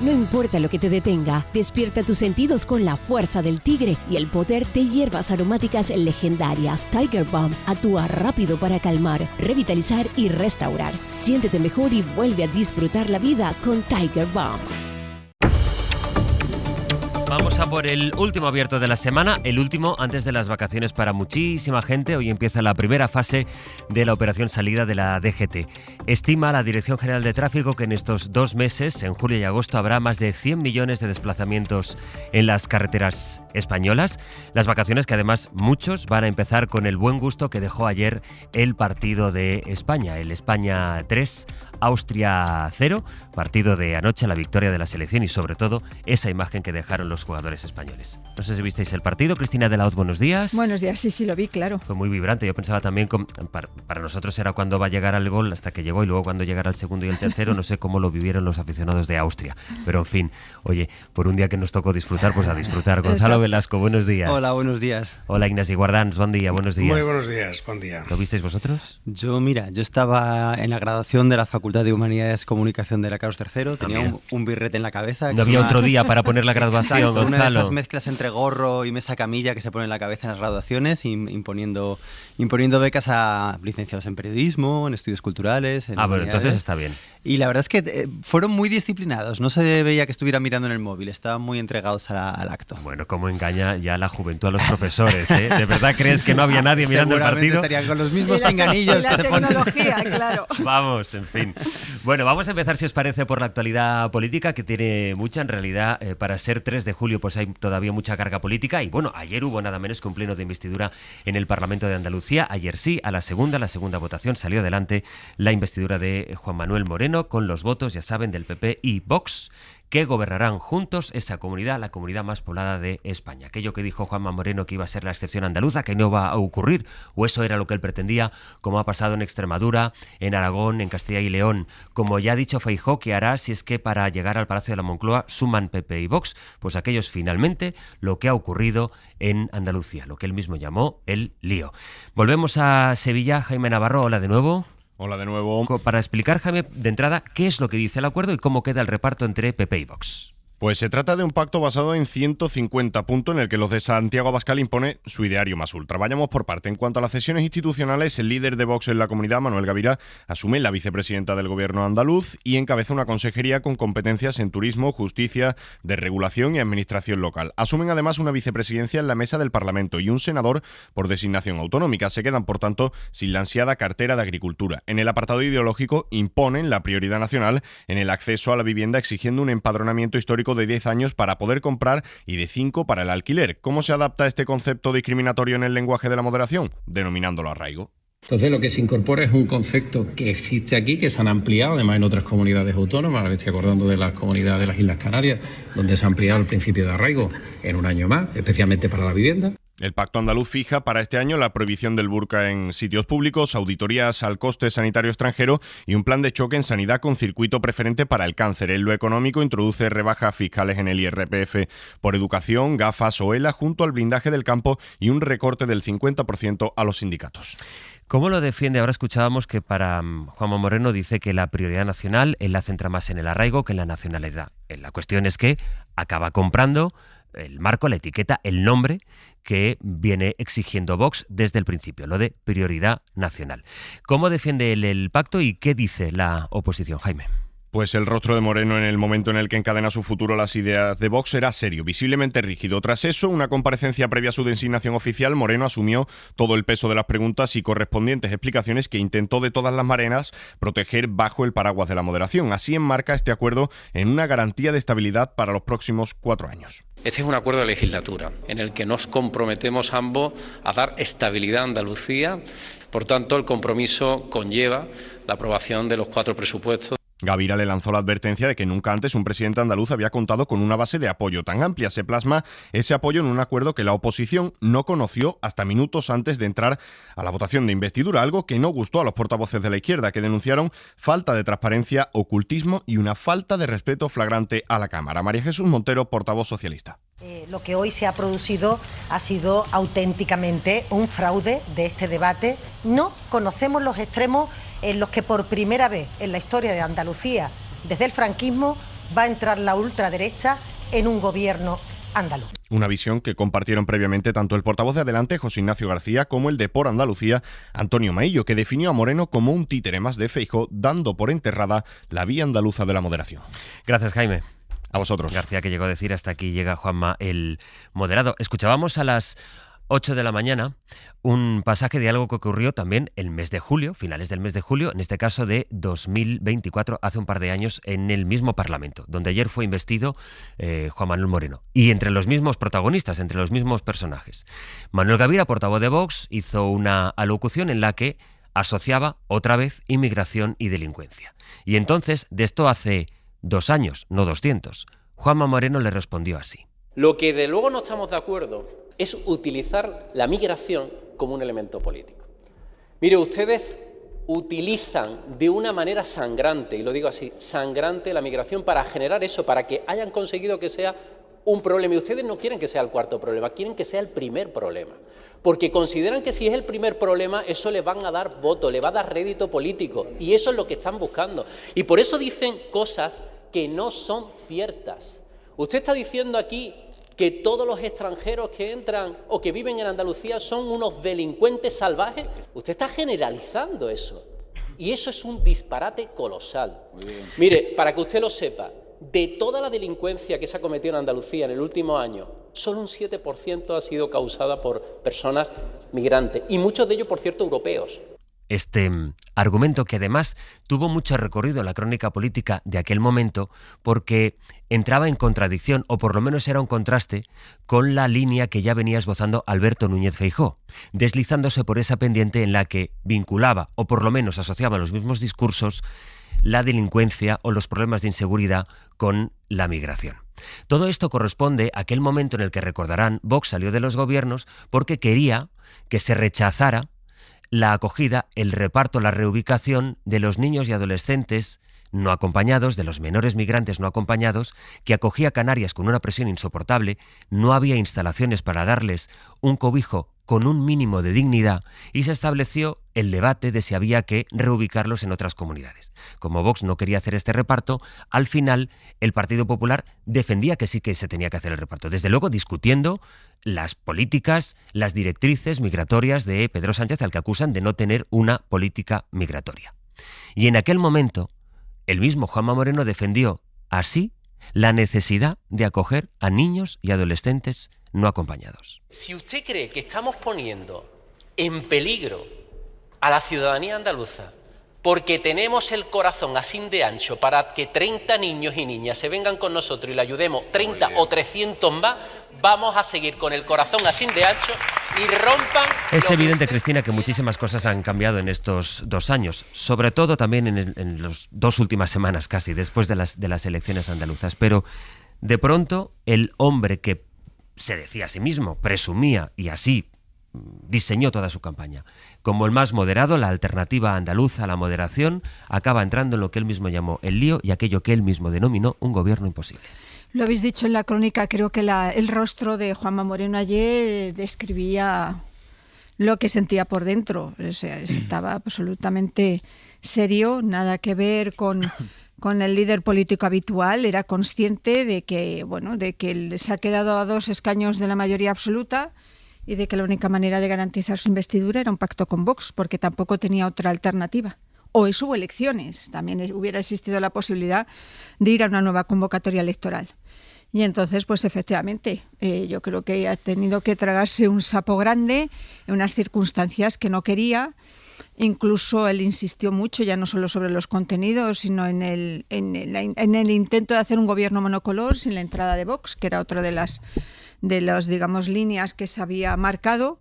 No importa lo que te detenga, despierta tus sentidos con la fuerza del tigre y el poder de hierbas aromáticas legendarias. Tiger Balm actúa rápido para calmar, revitalizar y restaurar. Siéntete mejor y vuelve a disfrutar la vida con Tiger Balm. Vamos a por el último abierto de la semana, el último antes de las vacaciones para muchísima gente. Hoy empieza la primera fase de la operación salida de la DGT. Estima la Dirección General de Tráfico que en estos 2 meses, en julio y agosto, habrá más de 100 millones de desplazamientos en las carreteras españolas. Las vacaciones que además muchos van a empezar con el buen gusto que dejó ayer el partido de España, el España 3, Austria 0, partido de anoche, la victoria de la selección y sobre todo esa imagen que dejaron los jugadores españoles. No sé si visteis el partido. Cristina de la Hoz, buenos días. Buenos días, sí, lo vi, claro. Fue muy vibrante. Yo pensaba también, para nosotros era cuando va a llegar al gol, hasta que llegó, y luego cuando llegara el segundo y el tercero, no sé cómo lo vivieron los aficionados de Austria. Pero en fin, oye, por un día que nos tocó disfrutar, pues a disfrutar. Gonzalo Velasco, buenos días. Hola, buenos días. Hola, Ignasi Guardans, buen día, buenos días. Muy buenos días, buen día. ¿Lo visteis vosotros? Yo estaba en la graduación de la Facultad de Humanidades Comunicación de la Carlos III, tenía un birrete en la cabeza. No había otro día para poner la graduación, exacto, Gonzalo. Una de esas mezclas entre gorro y mesa camilla que se pone en la cabeza en las graduaciones, imponiendo becas a licenciados en periodismo, en estudios culturales. Bueno, entonces está bien. Y la verdad es que fueron muy disciplinados, no se veía que estuvieran mirando en el móvil, estaban muy entregados al acto. Bueno, cómo engaña ya la juventud a los profesores, ¿eh? ¿De verdad crees que no había nadie mirando el partido? Estarían con los mismos pinganillos que se ponen. Tecnología, claro. Vamos, en fin. Bueno, vamos a empezar, si os parece, por la actualidad política, que tiene mucha, en realidad, para ser 3 de julio, pues hay todavía mucha carga política. Y bueno, ayer hubo nada menos que un pleno de investidura en el Parlamento de Andalucía. Ayer sí, a la segunda votación salió adelante la investidura de Juan Manuel Moreno, con los votos, ya saben, del PP y Vox, que gobernarán juntos esa comunidad, la comunidad más poblada de España. Aquello que dijo Juanma Moreno, que iba a ser la excepción andaluza, que no va a ocurrir, o eso era lo que él pretendía, como ha pasado en Extremadura, en Aragón, en Castilla y León, como ya ha dicho Feijóo que hará si es que para llegar al Palacio de la Moncloa suman PP y Vox, pues aquello es finalmente lo que ha ocurrido en Andalucía, lo que él mismo llamó el lío. Volvemos a Sevilla. Jaime Navarro, hola de nuevo. Hola de nuevo. Para explicar, Jaime, de entrada, qué es lo que dice el acuerdo y cómo queda el reparto entre PP y Vox. Pues se trata de un pacto basado en 150 puntos en el que los de Santiago Abascal impone su ideario más ultra. Vayamos por parte. En cuanto a las cesiones institucionales, el líder de Vox en la comunidad, Manuel Gavira, asume la vicepresidenta del gobierno andaluz y encabeza una consejería con competencias en turismo, justicia, desregulación y administración local. Asumen además una vicepresidencia en la mesa del Parlamento y un senador por designación autonómica. Se quedan, por tanto, sin la ansiada cartera de Agricultura. En el apartado ideológico imponen la prioridad nacional en el acceso a la vivienda, exigiendo un empadronamiento histórico de 10 años para poder comprar y de 5 para el alquiler. ¿Cómo se adapta este concepto discriminatorio en el lenguaje de la moderación? Denominándolo arraigo. Entonces lo que se incorpora es un concepto que existe aquí, que se han ampliado además en otras comunidades autónomas. Ahora me estoy acordando de las comunidades de las Islas Canarias, donde se ha ampliado el principio de arraigo en un año más, especialmente para la vivienda. El Pacto Andaluz fija para este año la prohibición del burka en sitios públicos, auditorías al coste sanitario extranjero y un plan de choque en sanidad con circuito preferente para el cáncer. En lo económico introduce rebajas fiscales en el IRPF por educación, gafas o ELA, junto al blindaje del campo y un recorte del 50% a los sindicatos. ¿Cómo lo defiende? Ahora escuchábamos que para Juanma Moreno dice que la prioridad nacional él la centra más en el arraigo que en la nacionalidad. La cuestión es que acaba comprando el marco, la etiqueta, el nombre que viene exigiendo Vox desde el principio, lo de prioridad nacional. ¿Cómo defiende él el pacto y qué dice la oposición, Jaime? Pues el rostro de Moreno en el momento en el que encadena su futuro las ideas de Vox era serio, visiblemente rígido. Tras eso, una comparecencia previa a su designación oficial, Moreno asumió todo el peso de las preguntas y correspondientes explicaciones que intentó de todas las maneras proteger bajo el paraguas de la moderación. Así enmarca este acuerdo en una garantía de estabilidad para los próximos 4 años. Este es un acuerdo de legislatura en el que nos comprometemos ambos a dar estabilidad a Andalucía. Por tanto, el compromiso conlleva la aprobación de los 4 presupuestos. Gavira le lanzó la advertencia de que nunca antes un presidente andaluz había contado con una base de apoyo tan amplia. Se plasma ese apoyo en un acuerdo que la oposición no conoció hasta minutos antes de entrar a la votación de investidura, algo que no gustó a los portavoces de la izquierda, que denunciaron falta de transparencia, ocultismo y una falta de respeto flagrante a la Cámara. María Jesús Montero, portavoz socialista. Lo que hoy se ha producido ha sido auténticamente un fraude de este debate. No conocemos los extremos en los que por primera vez en la historia de Andalucía, desde el franquismo, va a entrar la ultraderecha en un gobierno andaluz. Una visión que compartieron previamente tanto el portavoz de Adelante, José Ignacio García, como el de Por Andalucía, Antonio Maillo, que definió a Moreno como un títere más de Feijóo, dando por enterrada la vía andaluza de la moderación. Gracias, Jaime. A vosotros. García, que llegó a decir: hasta aquí llega Juanma el moderado. Escuchábamos a las 8 de la mañana un pasaje de algo que ocurrió también el mes de julio, finales del mes de julio, en este caso de 2024, hace un par de años, en el mismo Parlamento, donde ayer fue investido Juan Manuel Moreno. Y entre los mismos protagonistas, entre los mismos personajes. Manuel Gavira, portavoz de Vox, hizo una alocución en la que asociaba otra vez inmigración y delincuencia. Y entonces, de esto hace 2 años, no 200, Juanma Moreno le respondió así. Lo que de luego no estamos de acuerdo es utilizar la migración como un elemento político. Mire, ustedes utilizan de una manera sangrante, y lo digo así, sangrante, la migración para generar eso, para que hayan conseguido que sea un problema. Y ustedes no quieren que sea el cuarto problema, quieren que sea el primer problema. Porque consideran que si es el primer problema, eso le van a dar voto, le va a dar rédito político. Y eso es lo que están buscando. Y por eso dicen cosas que no son ciertas. Usted está diciendo aquí que todos los extranjeros que entran o que viven en Andalucía son unos delincuentes salvajes. Usted está generalizando eso. Y eso es un disparate colosal. Mire, para que usted lo sepa, de toda la delincuencia que se ha cometido en Andalucía en el último año, solo un 7% ha sido causada por personas migrantes. Y muchos de ellos, por cierto, europeos. Este argumento, que además tuvo mucho recorrido en la crónica política de aquel momento, porque entraba en contradicción, o por lo menos era un contraste, con la línea que ya venía esbozando Alberto Núñez Feijóo, deslizándose por esa pendiente en la que vinculaba, o por lo menos asociaba los mismos discursos, la delincuencia o los problemas de inseguridad con la migración. Todo esto corresponde a aquel momento en el que, recordarán, Vox salió de los gobiernos porque quería que se rechazara la acogida, el reparto, la reubicación de los niños y adolescentes no acompañados, de los menores migrantes no acompañados, que acogía Canarias con una presión insoportable, no había instalaciones para darles un cobijo con un mínimo de dignidad, y se estableció el debate de si había que reubicarlos en otras comunidades. Como Vox no quería hacer este reparto, al final el Partido Popular defendía que sí que se tenía que hacer el reparto, desde luego discutiendo las políticas, las directrices migratorias de Pedro Sánchez, al que acusan de no tener una política migratoria. Y en aquel momento, el mismo Juanma Moreno defendió así la necesidad de acoger a niños y adolescentes no acompañados. Si usted cree que estamos poniendo en peligro a la ciudadanía andaluza porque tenemos el corazón así de ancho para que 30 niños y niñas se vengan con nosotros y le ayudemos 30 o 300 más, vamos a seguir con el corazón así de ancho y rompan... Es evidente, Cristina, que muchísimas cosas han cambiado en estos 2 años, sobre todo también en las 2 últimas semanas casi, después de las elecciones andaluzas. Pero de pronto el hombre que se decía a sí mismo, presumía y así diseñó toda su campaña como el más moderado, la alternativa andaluza a la moderación, acaba entrando en lo que él mismo llamó el lío y aquello que él mismo denominó un gobierno imposible. Lo habéis dicho en la crónica, creo que el rostro de Juanma Moreno ayer describía lo que sentía por dentro. O sea, estaba absolutamente serio, nada que ver con el líder político habitual. Era consciente de que, de que se ha quedado a 2 escaños de la mayoría absoluta y de que la única manera de garantizar su investidura era un pacto con Vox, porque tampoco tenía otra alternativa. O eso hubo elecciones, también hubiera existido la posibilidad de ir a una nueva convocatoria electoral. Y entonces, pues efectivamente, yo creo que ha tenido que tragarse un sapo grande en unas circunstancias que no quería. Incluso él insistió mucho, ya no solo sobre los contenidos, sino en el intento de hacer un gobierno monocolor sin la entrada de Vox, que era otra de las digamos, líneas que se había marcado.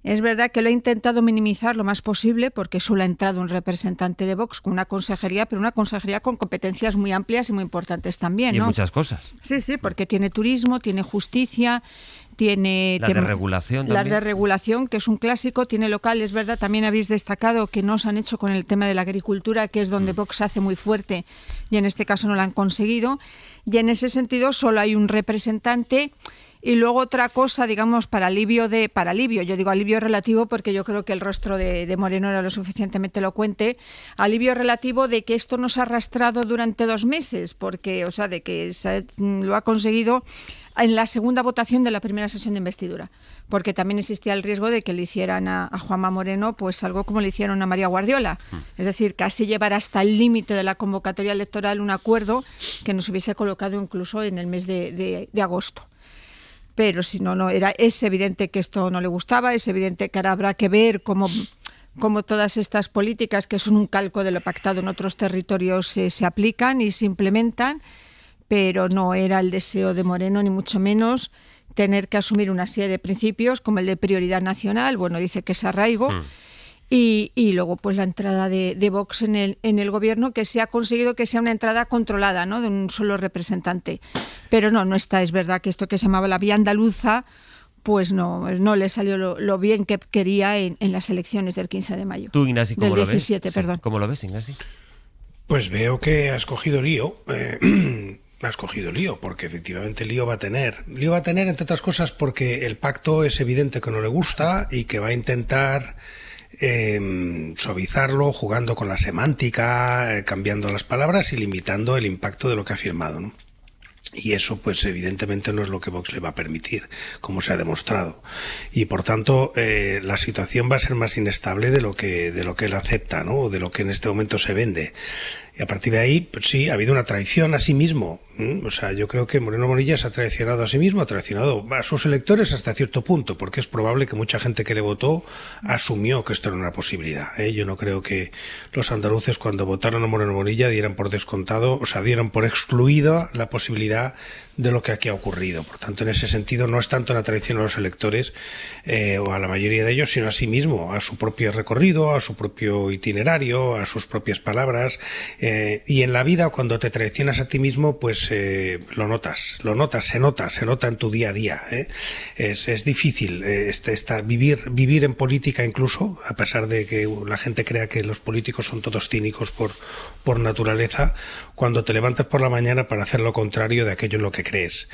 Es verdad que lo ha intentado minimizar lo más posible porque solo ha entrado un representante de Vox con una consejería, pero una consejería con competencias muy amplias y muy importantes también, ¿no? Y muchas cosas. Sí, porque tiene turismo, tiene justicia, tiene... La desregulación también. La desregulación, que es un clásico, tiene local, es verdad, también habéis destacado que no se han hecho con el tema de la agricultura, que es donde Vox hace muy fuerte y en este caso no lo han conseguido. Y en ese sentido solo hay un representante Y luego otra cosa, digamos, para alivio, yo digo alivio relativo porque yo creo que el rostro de Moreno era lo suficientemente elocuente, alivio relativo de que esto nos ha arrastrado durante 2 meses, porque, o sea, de que lo ha conseguido en la segunda votación de la primera sesión de investidura, porque también existía el riesgo de que le hicieran a Juanma Moreno pues algo como le hicieron a María Guardiola, es decir, casi llevar hasta el límite de la convocatoria electoral un acuerdo que nos hubiese colocado incluso en el mes de agosto. Pero si no, es evidente que esto no le gustaba, es evidente que ahora habrá que ver cómo todas estas políticas, que son un calco de lo pactado en otros territorios, se aplican y se implementan, pero no era el deseo de Moreno, ni mucho menos, tener que asumir una serie de principios, como el de prioridad nacional, bueno, dice que es arraigo, y luego pues la entrada de Vox en el gobierno, que se ha conseguido que sea una entrada controlada, ¿no?, de un solo representante. Pero no está, es verdad que esto que se llamaba la vía andaluza, pues no le salió lo bien que quería en las elecciones del 15 de mayo. Tú, Ignasi, ¿cómo del lo 17, ves? perdón. ¿Cómo lo ves, Ignasi? Pues veo que has cogido lío. Has cogido lío, porque efectivamente lío va a tener, entre otras cosas, porque el pacto es evidente que no le gusta y que va a intentar suavizarlo jugando con la semántica, cambiando las palabras y limitando el impacto de lo que ha firmado, ¿no? Y eso, pues evidentemente no es lo que Vox le va a permitir, como se ha demostrado. Y por tanto, la situación va a ser más inestable de lo que él acepta, ¿no?, o de lo que en este momento se vende. Y a partir de ahí, pues sí, ha habido una traición a sí mismo. O sea, yo creo que Moreno Bonilla se ha traicionado a sí mismo, ha traicionado a sus electores hasta cierto punto, porque es probable que mucha gente que le votó asumió que esto era una posibilidad, ¿eh? Yo no creo que los andaluces, cuando votaron a Moreno Bonilla, dieran por descontado, o sea, dieran por excluida la posibilidad de lo que aquí ha ocurrido. Por tanto, en ese sentido, no es tanto una traición a los electores o a la mayoría de ellos, sino a sí mismo, a su propio recorrido, a su propio itinerario, a sus propias palabras. Y en la vida, cuando te traicionas a ti mismo, pues lo notas, se nota en tu día a día, ¿eh? Es difícil vivir en política, incluso, a pesar de que la gente crea que los políticos son todos cínicos por naturaleza, cuando te levantas por la mañana para hacer lo contrario de aquello en lo que crees.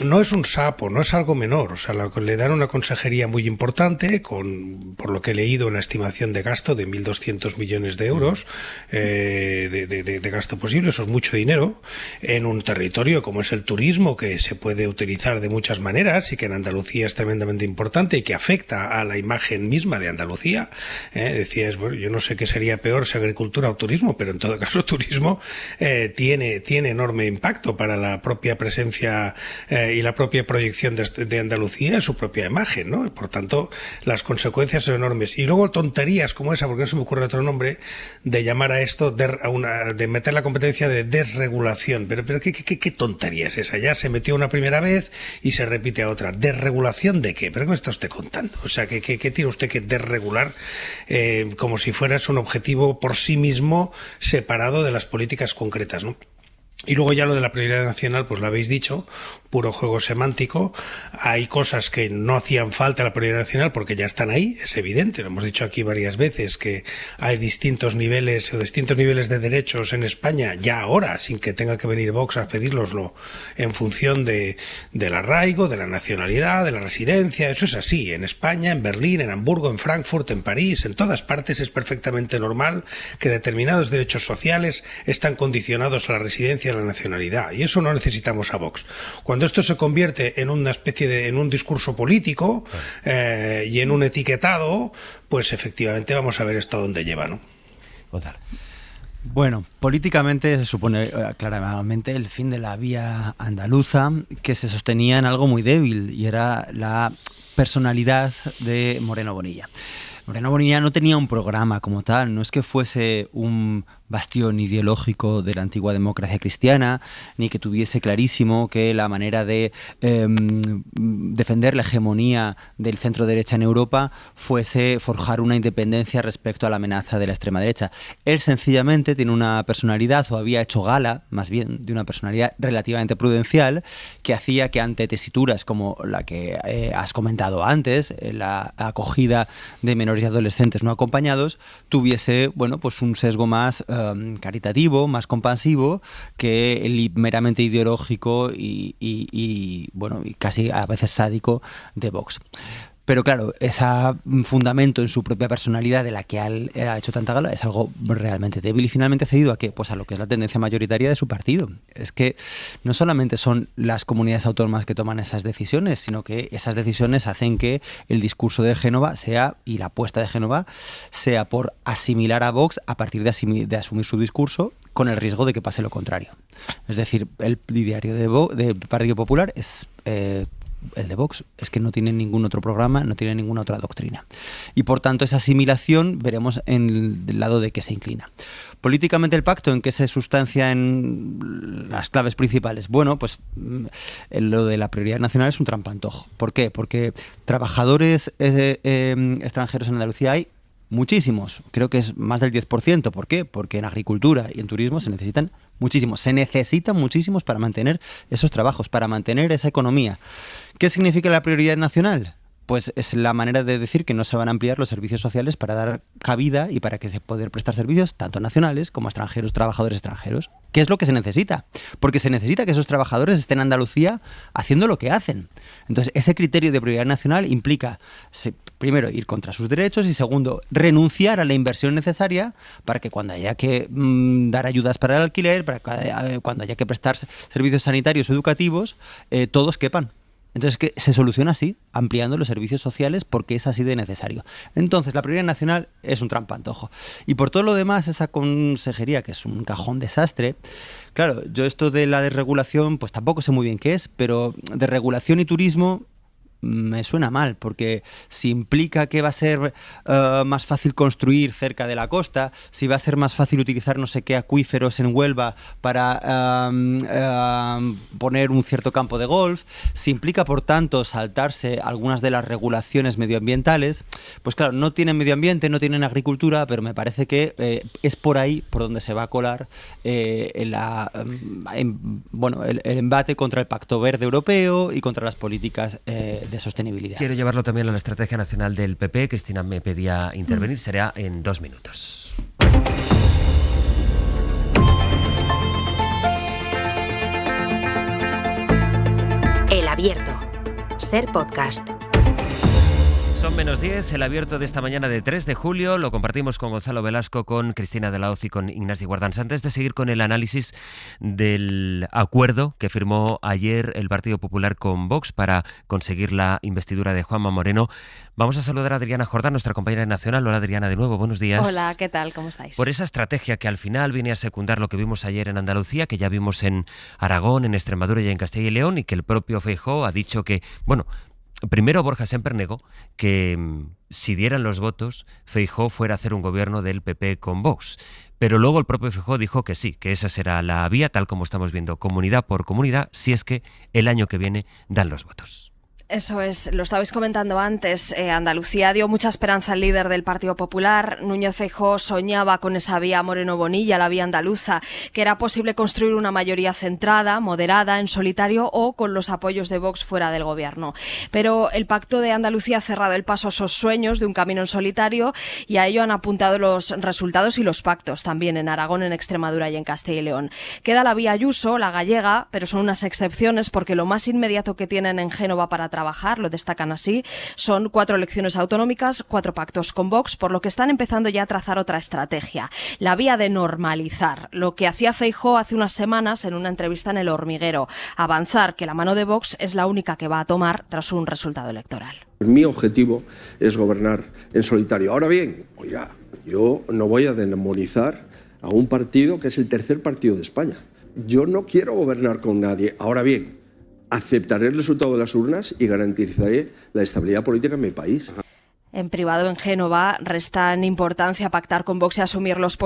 No es un sapo, no es algo menor, o sea, le dan una consejería muy importante, por lo que he leído, una estimación de gasto de 1.200 millones de euros de gasto posible. Eso es mucho dinero en un territorio como es el turismo, que se puede utilizar de muchas maneras y que en Andalucía es tremendamente importante y que afecta a la imagen misma de Andalucía. Decías, bueno, yo no sé qué sería peor, si agricultura o turismo, pero en todo caso turismo tiene enorme impacto para la propia presencia y la propia proyección de Andalucía, su propia imagen, ¿no? Por tanto, las consecuencias son enormes. Y luego tonterías como esa, porque no se me ocurre otro nombre, de llamar a esto, de meter la competencia de desregulación. Pero ¿qué tontería es esa? Ya se metió una primera vez y se repite a otra. ¿Desregulación de qué? ¿Pero qué me está usted contando? O sea, ¿qué tiene usted que desregular como si fueras un objetivo por sí mismo separado de las políticas concretas, ¿no? Y luego ya lo de la prioridad nacional, pues lo habéis dicho, puro juego semántico. Hay cosas que no hacían falta a la prioridad nacional porque ya están ahí, es evidente. Lo hemos dicho aquí varias veces, que hay distintos niveles de derechos en España, ya ahora, sin que tenga que venir Vox a pedírnoslo, en función del arraigo, de la nacionalidad, de la residencia. Eso es así, en España, en Berlín, en Hamburgo, en Frankfurt, en París, en todas partes es perfectamente normal que determinados derechos sociales están condicionados a la residencia y a la nacionalidad. Y eso no necesitamos a Vox. Cuando esto se convierte en una especie en un discurso político y en un etiquetado, pues efectivamente vamos a ver esto dónde lleva, ¿no? Gonzalo. Bueno, políticamente se supone claramente el fin de la vía andaluza, que se sostenía en algo muy débil, y era la personalidad de Moreno Bonilla. Moreno Bonilla no tenía un programa como tal, no es que fuese un bastión ideológico de la antigua democracia cristiana, ni que tuviese clarísimo que la manera de defender la hegemonía del centro derecha en Europa fuese forjar una independencia respecto a la amenaza de la extrema derecha. Él sencillamente tiene una personalidad, o había hecho gala, más bien, de una personalidad relativamente prudencial, que hacía que ante tesituras como la que has comentado antes, la acogida de menores y adolescentes no acompañados, tuviese, bueno, pues un sesgo más caritativo, más compasivo que el meramente ideológico y casi a veces sádico de Vox. Pero claro, ese fundamento en su propia personalidad de la que ha hecho tanta gala es algo realmente débil y finalmente cedido ¿a qué? Pues a lo que es la tendencia mayoritaria de su partido. Es que no solamente son las comunidades autónomas que toman esas decisiones, sino que esas decisiones hacen que el discurso de Génova y la apuesta de Génova sea por asimilar a Vox a partir de asumir su discurso con el riesgo de que pase lo contrario. Es decir, el diario del Partido Popular es... el de Vox es que no tiene ningún otro programa, no tiene ninguna otra doctrina. Y por tanto esa asimilación veremos en el lado de que se inclina. Políticamente el pacto, ¿en qué se sustancia en las claves principales? Bueno, pues lo de la prioridad nacional es un trampantojo. ¿Por qué? Porque trabajadores extranjeros en Andalucía hay muchísimos, creo que es más del 10%. ¿Por qué? Porque en agricultura y en turismo se necesitan muchísimos. Se necesitan muchísimos para mantener esos trabajos, para mantener esa economía. ¿Qué significa la prioridad nacional? Pues es la manera de decir que no se van a ampliar los servicios sociales para dar cabida y para que se puedan prestar servicios tanto nacionales como extranjeros, trabajadores extranjeros. ¿Qué es lo que se necesita? Porque se necesita que esos trabajadores estén en Andalucía haciendo lo que hacen. Entonces, ese criterio de prioridad nacional implica, primero, ir contra sus derechos y, segundo, renunciar a la inversión necesaria para que cuando haya que dar ayudas para el alquiler, cuando haya que prestar servicios sanitarios o educativos, todos quepan. Entonces, que se soluciona así, ampliando los servicios sociales porque es así de necesario. Entonces, la prioridad nacional es un trampantojo. Y por todo lo demás, esa consejería, que es un cajón desastre, claro, yo esto de la desregulación, pues tampoco sé muy bien qué es, pero desregulación y turismo me suena mal, porque si implica que va a ser más fácil construir cerca de la costa, si va a ser más fácil utilizar no sé qué acuíferos en Huelva para poner un cierto campo de golf, si implica por tanto saltarse algunas de las regulaciones medioambientales, pues claro, no tienen medio ambiente, no tienen agricultura, pero me parece que es por ahí por donde se va a colar el embate contra el Pacto Verde Europeo y contra las políticas de sostenibilidad. Quiero llevarlo también a la estrategia nacional del PP. Cristina me pedía intervenir, será en 2 minutos. El Abierto. Ser podcast. Son -10, el abierto de esta mañana de 3 de julio. Lo compartimos con Gonzalo Velasco, con Cristina de la Hoz y con Ignasi Guardans. Antes de seguir con el análisis del acuerdo que firmó ayer el Partido Popular con Vox para conseguir la investidura de Juanma Moreno, vamos a saludar a Adriana Jordán, nuestra compañera nacional. Hola Adriana, de nuevo, buenos días. Hola, ¿qué tal? ¿Cómo estáis? Por esa estrategia que al final viene a secundar lo que vimos ayer en Andalucía, que ya vimos en Aragón, en Extremadura y en Castilla y León, y que el propio Feijóo ha dicho que, primero Borja Semper negó que si dieran los votos, Feijóo fuera a hacer un gobierno del PP con Vox. Pero luego el propio Feijóo dijo que sí, que esa será la vía, tal como estamos viendo, comunidad por comunidad, si es que el año que viene dan los votos. Eso es, lo estabais comentando antes, Andalucía dio mucha esperanza al líder del Partido Popular. Núñez Feijóo soñaba con esa vía Moreno-Bonilla, la vía andaluza, que era posible construir una mayoría centrada, moderada, en solitario o con los apoyos de Vox fuera del gobierno. Pero el Pacto de Andalucía ha cerrado el paso a esos sueños de un camino en solitario y a ello han apuntado los resultados y los pactos, también en Aragón, en Extremadura y en Castilla y León. Queda la vía Ayuso, la gallega, pero son unas excepciones porque lo más inmediato que tienen en Génova para trabajar, lo destacan así, son 4 elecciones autonómicas, 4 pactos con Vox, por lo que están empezando ya a trazar otra estrategia, la vía de normalizar, lo que hacía Feijóo hace unas semanas en una entrevista en El Hormiguero, avanzar que la mano de Vox es la única que va a tomar tras un resultado electoral. Mi objetivo es gobernar en solitario. Ahora bien, yo no voy a demonizar a un partido que es el tercer partido de España. Yo no quiero gobernar con nadie. Ahora bien, aceptaré el resultado de las urnas y garantizaré la estabilidad política en mi país. En privado, en Génova, restan importancia a pactar con Vox y asumir los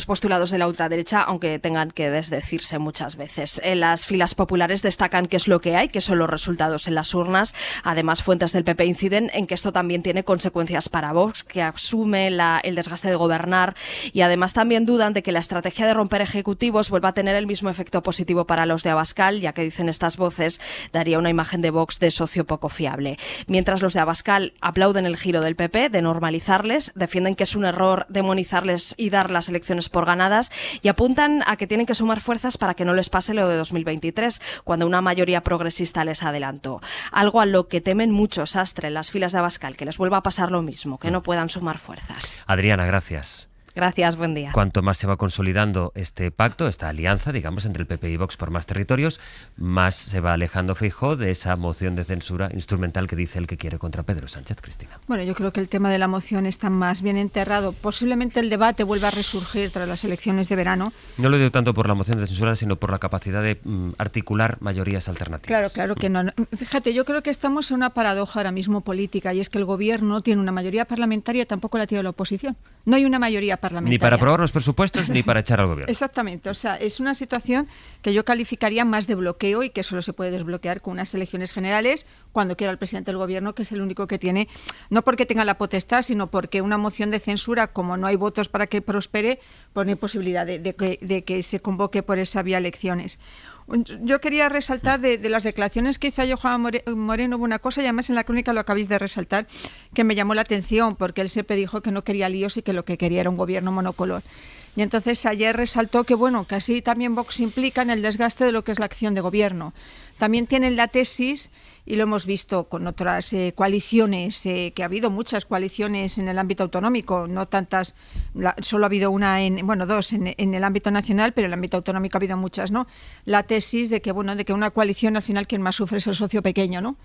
postulados de la ultraderecha, aunque tengan que desdecirse muchas veces. En las filas populares destacan qué es lo que hay, que son los resultados en las urnas. Además, fuentes del PP inciden en que esto también tiene consecuencias para Vox, que asume el desgaste de gobernar, y además también dudan de que la estrategia de romper ejecutivos vuelva a tener el mismo efecto positivo para los de Abascal, ya que dicen estas voces, daría una imagen de Vox de socio poco fiable. Mientras los de Abascal aplauden el giro del PP de normalizarles, defienden que es un error demonizarles y dar las elecciones por ganadas y apuntan a que tienen que sumar fuerzas para que no les pase lo de 2023, cuando una mayoría progresista les adelantó. Algo a lo que temen muchos, Sastre, en las filas de Abascal, que les vuelva a pasar lo mismo, que no puedan sumar fuerzas. Adriana, gracias. Gracias, buen día. Cuanto más se va consolidando este pacto, esta alianza, digamos, entre el PP y Vox por más territorios, más se va alejando Feijóo de esa moción de censura instrumental que dice el que quiere contra Pedro Sánchez. Cristina. Bueno, yo creo que el tema de la moción está más bien enterrado. Posiblemente el debate vuelva a resurgir tras las elecciones de verano. No lo digo tanto por la moción de censura, sino por la capacidad de articular mayorías alternativas. Claro que no. Fíjate, yo creo que estamos en una paradoja ahora mismo política, y es que el gobierno tiene una mayoría parlamentaria, tampoco la tiene la oposición. No hay una mayoría parlamentaria. Ni para aprobar los presupuestos ni para echar al gobierno. Exactamente, o sea, es una situación que yo calificaría más de bloqueo y que solo se puede desbloquear con unas elecciones generales cuando quiera el presidente del gobierno, que es el único que tiene, no porque tenga la potestad, sino porque una moción de censura, como no hay votos para que prospere, pues no hay posibilidad de que se convoque por esa vía elecciones. Yo quería resaltar de las declaraciones que hizo ayer Juan Moreno, hubo una cosa, y además en la crónica lo acabáis de resaltar, que me llamó la atención, porque él siempre dijo que no quería líos y que lo que quería era un gobierno monocolor. Y entonces ayer resaltó que, bueno, que así también Vox implica en el desgaste de lo que es la acción de gobierno. También tienen la tesis, y lo hemos visto con otras coaliciones, que ha habido muchas coaliciones en el ámbito autonómico, no tantas, solo ha habido dos en el ámbito nacional, pero en el ámbito autonómico ha habido muchas, ¿no? La tesis de que, bueno, de que una coalición al final quien más sufre es el socio pequeño, ¿no?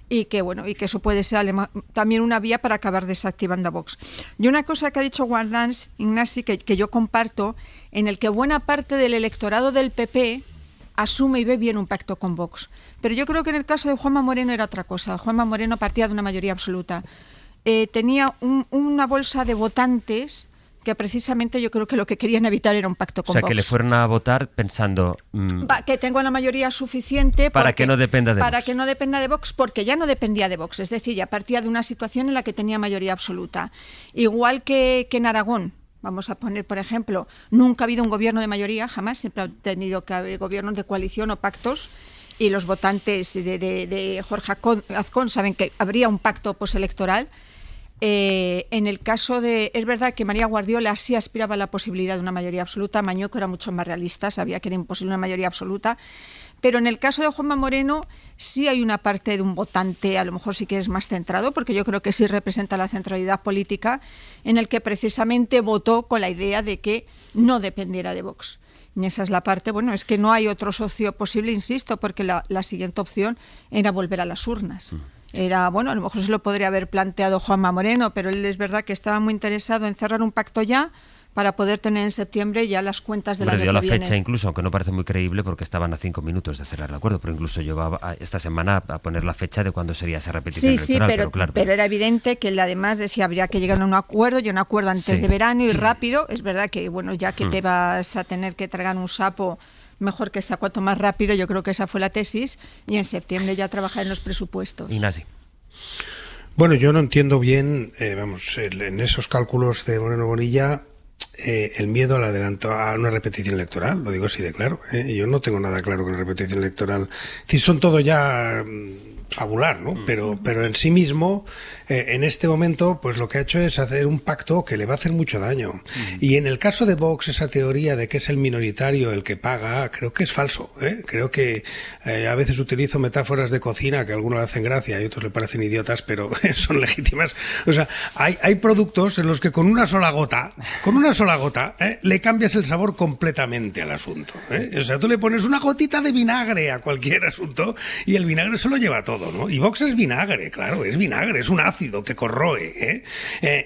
Y que eso puede ser también una vía para acabar desactivando a Vox. Y una cosa que ha dicho Guardans, Ignasi, que yo comparto, en el que buena parte del electorado del PP asume y ve bien un pacto con Vox. Pero yo creo que en el caso de Juanma Moreno era otra cosa. Juanma Moreno partía de una mayoría absoluta. Tenía una bolsa de votantes que precisamente yo creo que lo que querían evitar era un pacto con Vox. O sea, que le fueron a votar pensando... que tengo la mayoría suficiente... Para que no dependa de Vox. Para que no dependa de Vox, porque ya no dependía de Vox. Es decir, ya partía de una situación en la que tenía mayoría absoluta. Igual que en Aragón. Vamos a poner, por ejemplo, nunca ha habido un gobierno de mayoría, jamás. Siempre ha tenido que haber gobiernos de coalición o pactos. Y los votantes de Jorge Azcón saben que habría un pacto postelectoral. En el caso es verdad que María Guardiola sí aspiraba a la posibilidad de una mayoría absoluta. Mañueco era mucho más realista, sabía que era imposible una mayoría absoluta. Pero en el caso de Juanma Moreno sí hay una parte de un votante, a lo mejor sí que es más centrado, porque yo creo que sí representa la centralidad política, en el que precisamente votó con la idea de que no dependiera de Vox. Y esa es la parte, bueno, es que no hay otro socio posible, insisto, porque la siguiente opción era volver a las urnas. Era, bueno, a lo mejor se lo podría haber planteado Juanma Moreno, pero él es verdad que estaba muy interesado en cerrar un pacto ya, para poder tener en septiembre ya las cuentas del año que viene. Dio la fecha incluso, aunque no parece muy creíble porque estaban a 5 minutos de cerrar el acuerdo, pero incluso llegó esta semana a poner la fecha de cuándo sería esa repetición electoral. Sí, pero era evidente que él además decía habría que llegar a un acuerdo antes de verano y rápido. Es verdad que, bueno, ya que te vas a tener que tragar un sapo, mejor que sea cuanto más rápido. Yo creo que esa fue la tesis, y en septiembre ya trabajar en los presupuestos. Ignasi. Bueno, yo no entiendo bien, en esos cálculos de Moreno Bonilla, el miedo al adelanto a una repetición electoral, lo digo así de claro. Yo no tengo nada claro con la repetición electoral. Es decir, son todo ya fabular, ¿no? Pero en sí mismo, en este momento, pues lo que ha hecho es hacer un pacto que le va a hacer mucho daño. Y en el caso de Vox, esa teoría de que es el minoritario el que paga, creo que es falso. Creo que a veces utilizo metáforas de cocina que a algunos le hacen gracia y a otros le parecen idiotas, pero son legítimas. O sea, hay productos en los que con una sola gota, le cambias el sabor completamente al asunto. O sea, tú le pones una gotita de vinagre a cualquier asunto y el vinagre se lo lleva todo, ¿no? Y Vox es vinagre, claro, es vinagre, es un ácido que corroe,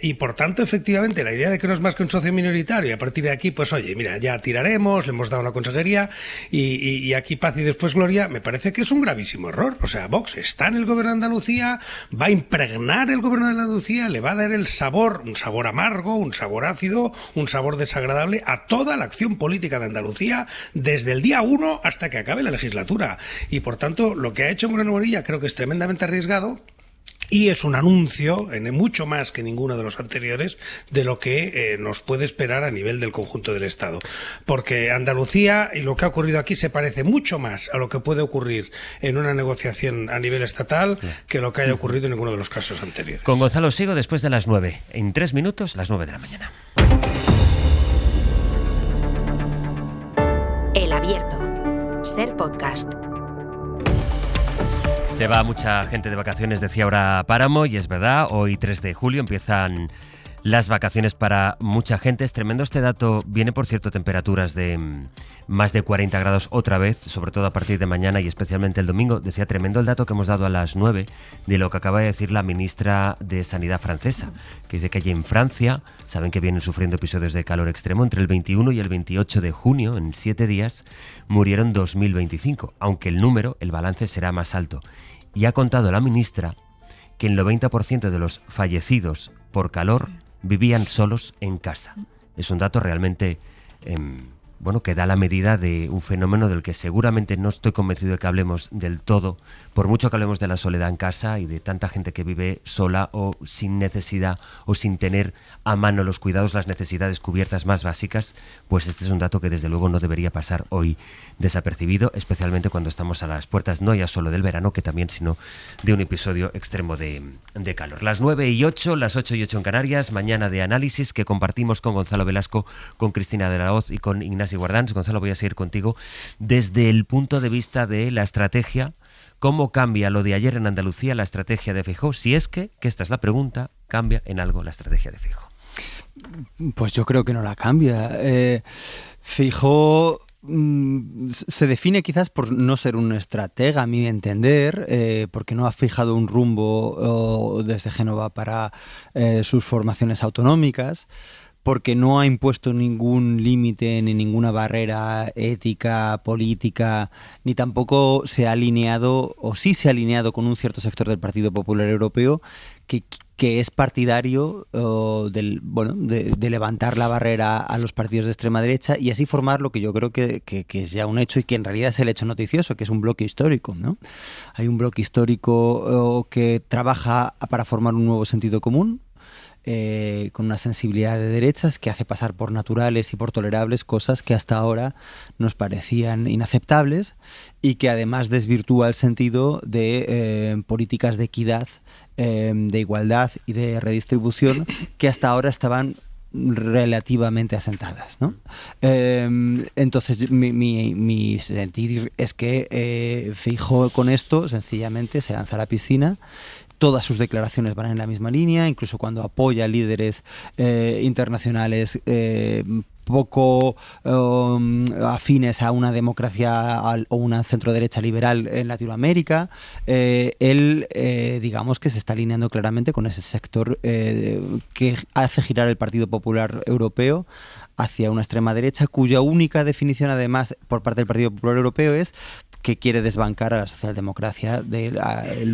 y por tanto, efectivamente, la idea de que no es más que un socio minoritario, y a partir de aquí, pues oye, mira, ya tiraremos, le hemos dado una consejería, y aquí paz y después gloria, me parece que es un gravísimo error. O sea, Vox está en el gobierno de Andalucía, va a impregnar el gobierno de Andalucía, le va a dar el sabor, un sabor amargo, un sabor ácido, un sabor desagradable a toda la acción política de Andalucía, desde el día 1 hasta que acabe la legislatura. Y por tanto, lo que ha hecho Moreno Bonilla creo que es tremendamente arriesgado. y es un anuncio, mucho más que ninguno de los anteriores, de lo que nos puede esperar a nivel del conjunto del Estado. Porque Andalucía y lo que ha ocurrido aquí se parece mucho más a lo que puede ocurrir en una negociación a nivel estatal que lo que haya ocurrido en ninguno de los casos anteriores. Con Gonzalo sigo después de las 9. En 3 minutos, las 9 de la mañana. El Abierto. Ser podcast. Se va mucha gente de vacaciones, decía ahora Páramo, y es verdad, hoy 3 de julio empiezan las vacaciones para mucha gente. Es tremendo este dato. Viene, por cierto, temperaturas de más de 40 grados otra vez, sobre todo a partir de mañana y especialmente el domingo. Decía, tremendo el dato que hemos dado a las 9 de lo que acaba de decir la ministra de Sanidad francesa, que dice que allí en Francia saben que vienen sufriendo episodios de calor extremo. Entre el 21 y el 28 de junio, en 7 días, murieron 2.025, aunque el número, el balance será más alto. Y ha contado la ministra que el 90% de los fallecidos por calor vivían solos en casa. Es un dato realmente que da la medida de un fenómeno del que seguramente no estoy convencido de que hablemos del todo, por mucho que hablemos de la soledad en casa y de tanta gente que vive sola o sin necesidad o sin tener a mano los cuidados, las necesidades cubiertas más básicas. Pues este es un dato que desde luego no debería pasar hoy desapercibido, especialmente cuando estamos a las puertas no ya solo del verano, que también, sino de un episodio extremo de calor. Las 9:08, las 8:08 en Canarias, mañana de análisis que compartimos con Gonzalo Velasco, con Cristina de la Hoz y con Ignacio Guardans. Gonzalo, voy a seguir contigo desde el punto de vista de la estrategia. ¿Cómo cambia lo de ayer en Andalucía la estrategia de Feijóo? Si es que esta es la pregunta, ¿cambia en algo la estrategia de Feijóo? Pues yo creo que no la cambia. Feijóo se define quizás por no ser un estratega, a mi entender, porque no ha fijado un rumbo desde Génova para sus formaciones autonómicas, porque no ha impuesto ningún límite ni ninguna barrera ética, política, ni tampoco se ha alineado, o sí se ha alineado con un cierto sector del Partido Popular Europeo que es partidario de levantar la barrera a los partidos de extrema derecha y así formar lo que yo creo que es ya un hecho y que en realidad es el hecho noticioso, que es un bloque histórico, ¿no? Hay un bloque histórico que trabaja para formar un nuevo sentido común, con una sensibilidad de derechas que hace pasar por naturales y por tolerables cosas que hasta ahora nos parecían inaceptables y que además desvirtúa el sentido de políticas de equidad, de igualdad y de redistribución que hasta ahora estaban relativamente asentadas, ¿no? Entonces mi sentir es que Feijóo con esto sencillamente se lanza a la piscina. Todas sus declaraciones van en la misma línea, incluso cuando apoya líderes internacionales poco afines a una democracia o una centroderecha liberal en Latinoamérica, él digamos que se está alineando claramente con ese sector que hace girar el Partido Popular Europeo hacia una extrema derecha, cuya única definición además por parte del Partido Popular Europeo es que quiere desbancar a la socialdemocracia de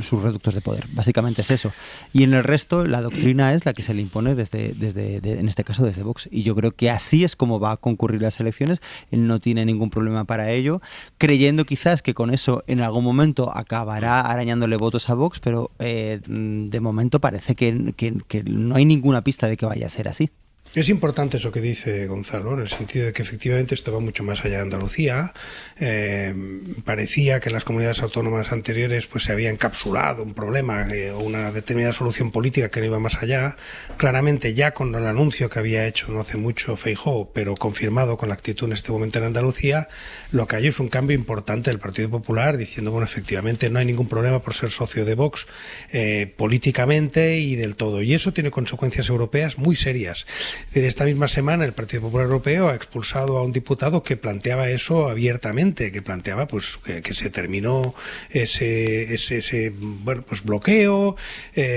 sus reductos de poder. Básicamente es eso. Y en el resto, la doctrina es la que se le impone desde en este caso desde Vox. Y yo creo que así es como va a concurrir las elecciones. Él no tiene ningún problema para ello, creyendo quizás que con eso en algún momento acabará arañándole votos a Vox, pero de momento parece que no hay ninguna pista de que vaya a ser así. Es importante eso que dice Gonzalo, en el sentido de que efectivamente esto va mucho más allá de Andalucía. Parecía que en las comunidades autónomas anteriores pues se había encapsulado un problema o una determinada solución política que no iba más allá. Claramente ya con el anuncio que había hecho no hace mucho Feijóo, pero confirmado con la actitud en este momento en Andalucía, lo que hay es un cambio importante del Partido Popular diciendo, bueno, efectivamente no hay ningún problema por ser socio de Vox políticamente y del todo. Y eso tiene consecuencias europeas muy serias. Esta misma semana el Partido Popular Europeo ha expulsado a un diputado que planteaba eso abiertamente, que planteaba pues que se terminó ese bloqueo,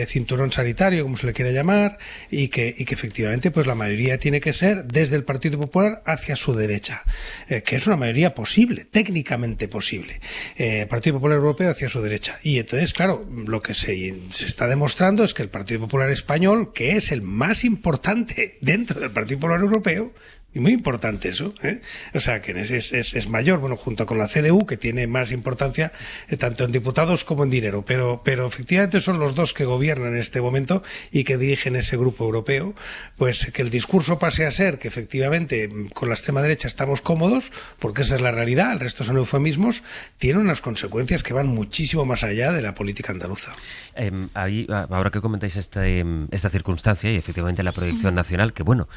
cinturón sanitario, como se le quiera llamar, y que efectivamente pues la mayoría tiene que ser desde el Partido Popular hacia su derecha, que es una mayoría posible, técnicamente posible, Partido Popular Europeo hacia su derecha. Y entonces, claro, lo que se está demostrando es que el Partido Popular Español, que es el más importante dentro del Partido Popular Europeo, Y muy importante eso, ¿eh? O sea, que es mayor, bueno, junto con la CDU, que tiene más importancia tanto en diputados como en dinero, pero efectivamente son los dos que gobiernan en este momento y que dirigen ese grupo europeo. Pues que el discurso pase a ser que efectivamente con la extrema derecha estamos cómodos, porque esa es la realidad, el resto son eufemismos, tiene unas consecuencias que van muchísimo más allá de la política andaluza. Ahora que comentáis esta circunstancia y efectivamente la proyección nacional, que bueno,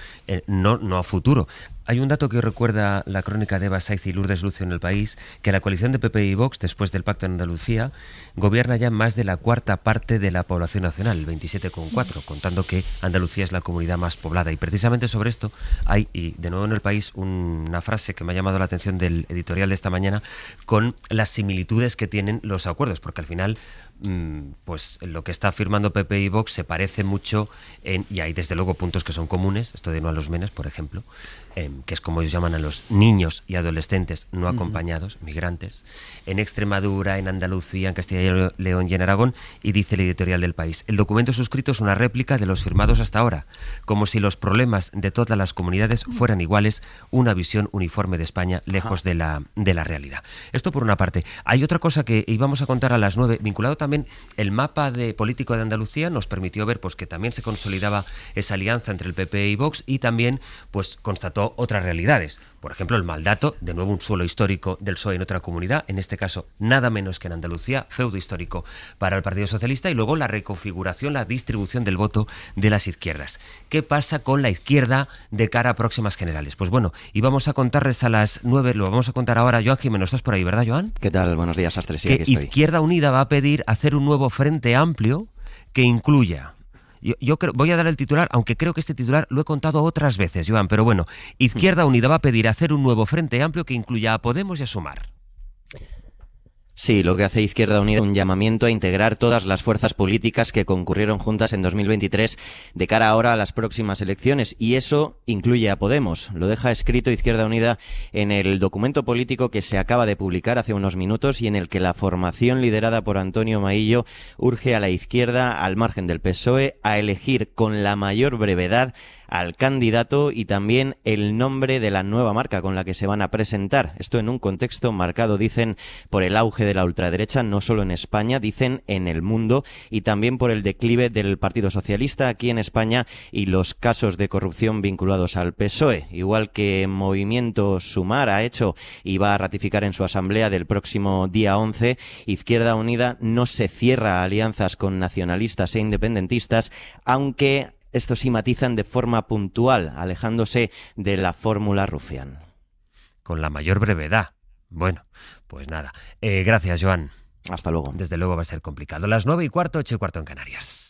no a futuro. Hay un dato que recuerda la crónica de Eva Saiz y Lourdes Lucio en El País, que la coalición de PP y Vox, después del pacto en Andalucía, gobierna ya más de la cuarta parte de la población nacional, el 27,4%, contando que Andalucía es la comunidad más poblada. Y precisamente sobre esto hay, y de nuevo en El País, una frase que me ha llamado la atención del editorial de esta mañana, con las similitudes que tienen los acuerdos, porque al final pues lo que está firmando PP y Vox se parece mucho y hay desde luego puntos que son comunes, esto de no a los menes, por ejemplo, que es como ellos llaman a los niños y adolescentes no acompañados, migrantes, en Extremadura, en Andalucía, en Castilla y León y en Aragón, y dice el editorial del País: el documento suscrito es una réplica de los firmados hasta ahora, como si los problemas de todas las comunidades fueran iguales, una visión uniforme de España lejos de la realidad. Esto por una parte. Hay otra cosa que íbamos a contar a las 9, vinculado también el mapa político de Andalucía, nos permitió ver pues que también se consolidaba esa alianza entre el PP y Vox, y también pues constató otras realidades. Por ejemplo, el mal dato, de nuevo un suelo histórico del PSOE en otra comunidad, en este caso nada menos que en Andalucía, feudo histórico para el Partido Socialista, y luego la reconfiguración, la distribución del voto de las izquierdas. ¿Qué pasa con la izquierda de cara a próximas generales? Pues bueno, íbamos a contarles a las 9, lo vamos a contar ahora. Joan Jimeno, estás por ahí, ¿verdad, Joan? ¿Qué tal? Buenos días, Astres. Sí, que aquí estoy. Izquierda Unida va a pedir hacer un nuevo frente amplio que incluya... Yo voy a dar el titular, aunque creo que este titular lo he contado otras veces, Joan, pero bueno, Izquierda Unida va a pedir hacer un nuevo frente amplio que incluya a Podemos y a Sumar. Sí, lo que hace Izquierda Unida es un llamamiento a integrar todas las fuerzas políticas que concurrieron juntas en 2023 de cara ahora a las próximas elecciones, y eso incluye a Podemos. Lo deja escrito Izquierda Unida en el documento político que se acaba de publicar hace unos minutos y en el que la formación liderada por Antonio Maillo urge a la izquierda, al margen del PSOE, a elegir con la mayor brevedad al candidato y también el nombre de la nueva marca con la que se van a presentar. Esto en un contexto marcado, dicen, por el auge de la ultraderecha, no solo en España, dicen en el mundo, y también por el declive del Partido Socialista aquí en España y los casos de corrupción vinculados al PSOE. Igual que Movimiento Sumar ha hecho y va a ratificar en su asamblea del próximo día 11, Izquierda Unida no se cierra a alianzas con nacionalistas e independentistas, aunque estos sí matizan de forma puntual, alejándose de la fórmula Rufián. Con la mayor brevedad. Bueno, pues nada. Gracias, Joan. Hasta luego. Desde luego va a ser complicado. Las 9:15, 8:15 en Canarias.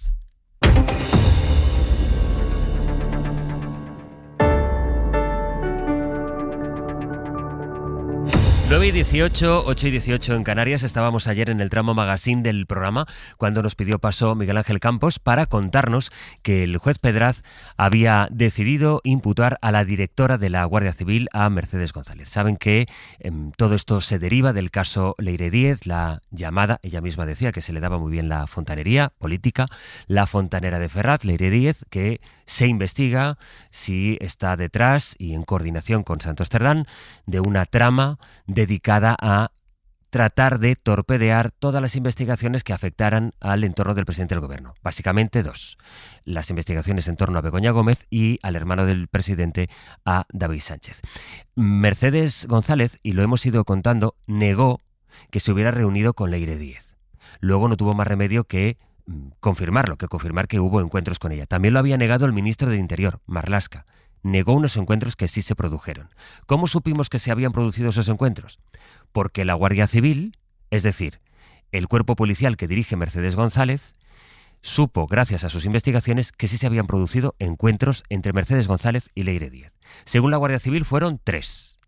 9:18, 8:18 en Canarias. Estábamos ayer en el tramo magazine del programa cuando nos pidió paso Miguel Ángel Campos para contarnos que el juez Pedraz había decidido imputar a la directora de la Guardia Civil, a Mercedes González. Saben que todo esto se deriva del caso Leire Díez, la llamada, ella misma decía que se le daba muy bien la fontanería política, la fontanera de Ferraz, Leire Díez, que se investiga si está detrás y en coordinación con Santos Cerdán de una trama dedicada a tratar de torpedear todas las investigaciones que afectaran al entorno del presidente del gobierno. Básicamente dos. Las investigaciones en torno a Begoña Gómez y al hermano del presidente, a David Sánchez. Mercedes González, y lo hemos ido contando, negó que se hubiera reunido con Leire Díez. Luego no tuvo más remedio que confirmar que hubo encuentros con ella. También lo había negado el ministro del Interior, Marlaska. Negó unos encuentros que sí se produjeron. ¿Cómo supimos que se habían producido esos encuentros? Porque la Guardia Civil, es decir, el cuerpo policial que dirige Mercedes González, supo, gracias a sus investigaciones, que sí se habían producido encuentros entre Mercedes González y Leire Díez. Según la Guardia Civil, fueron 3.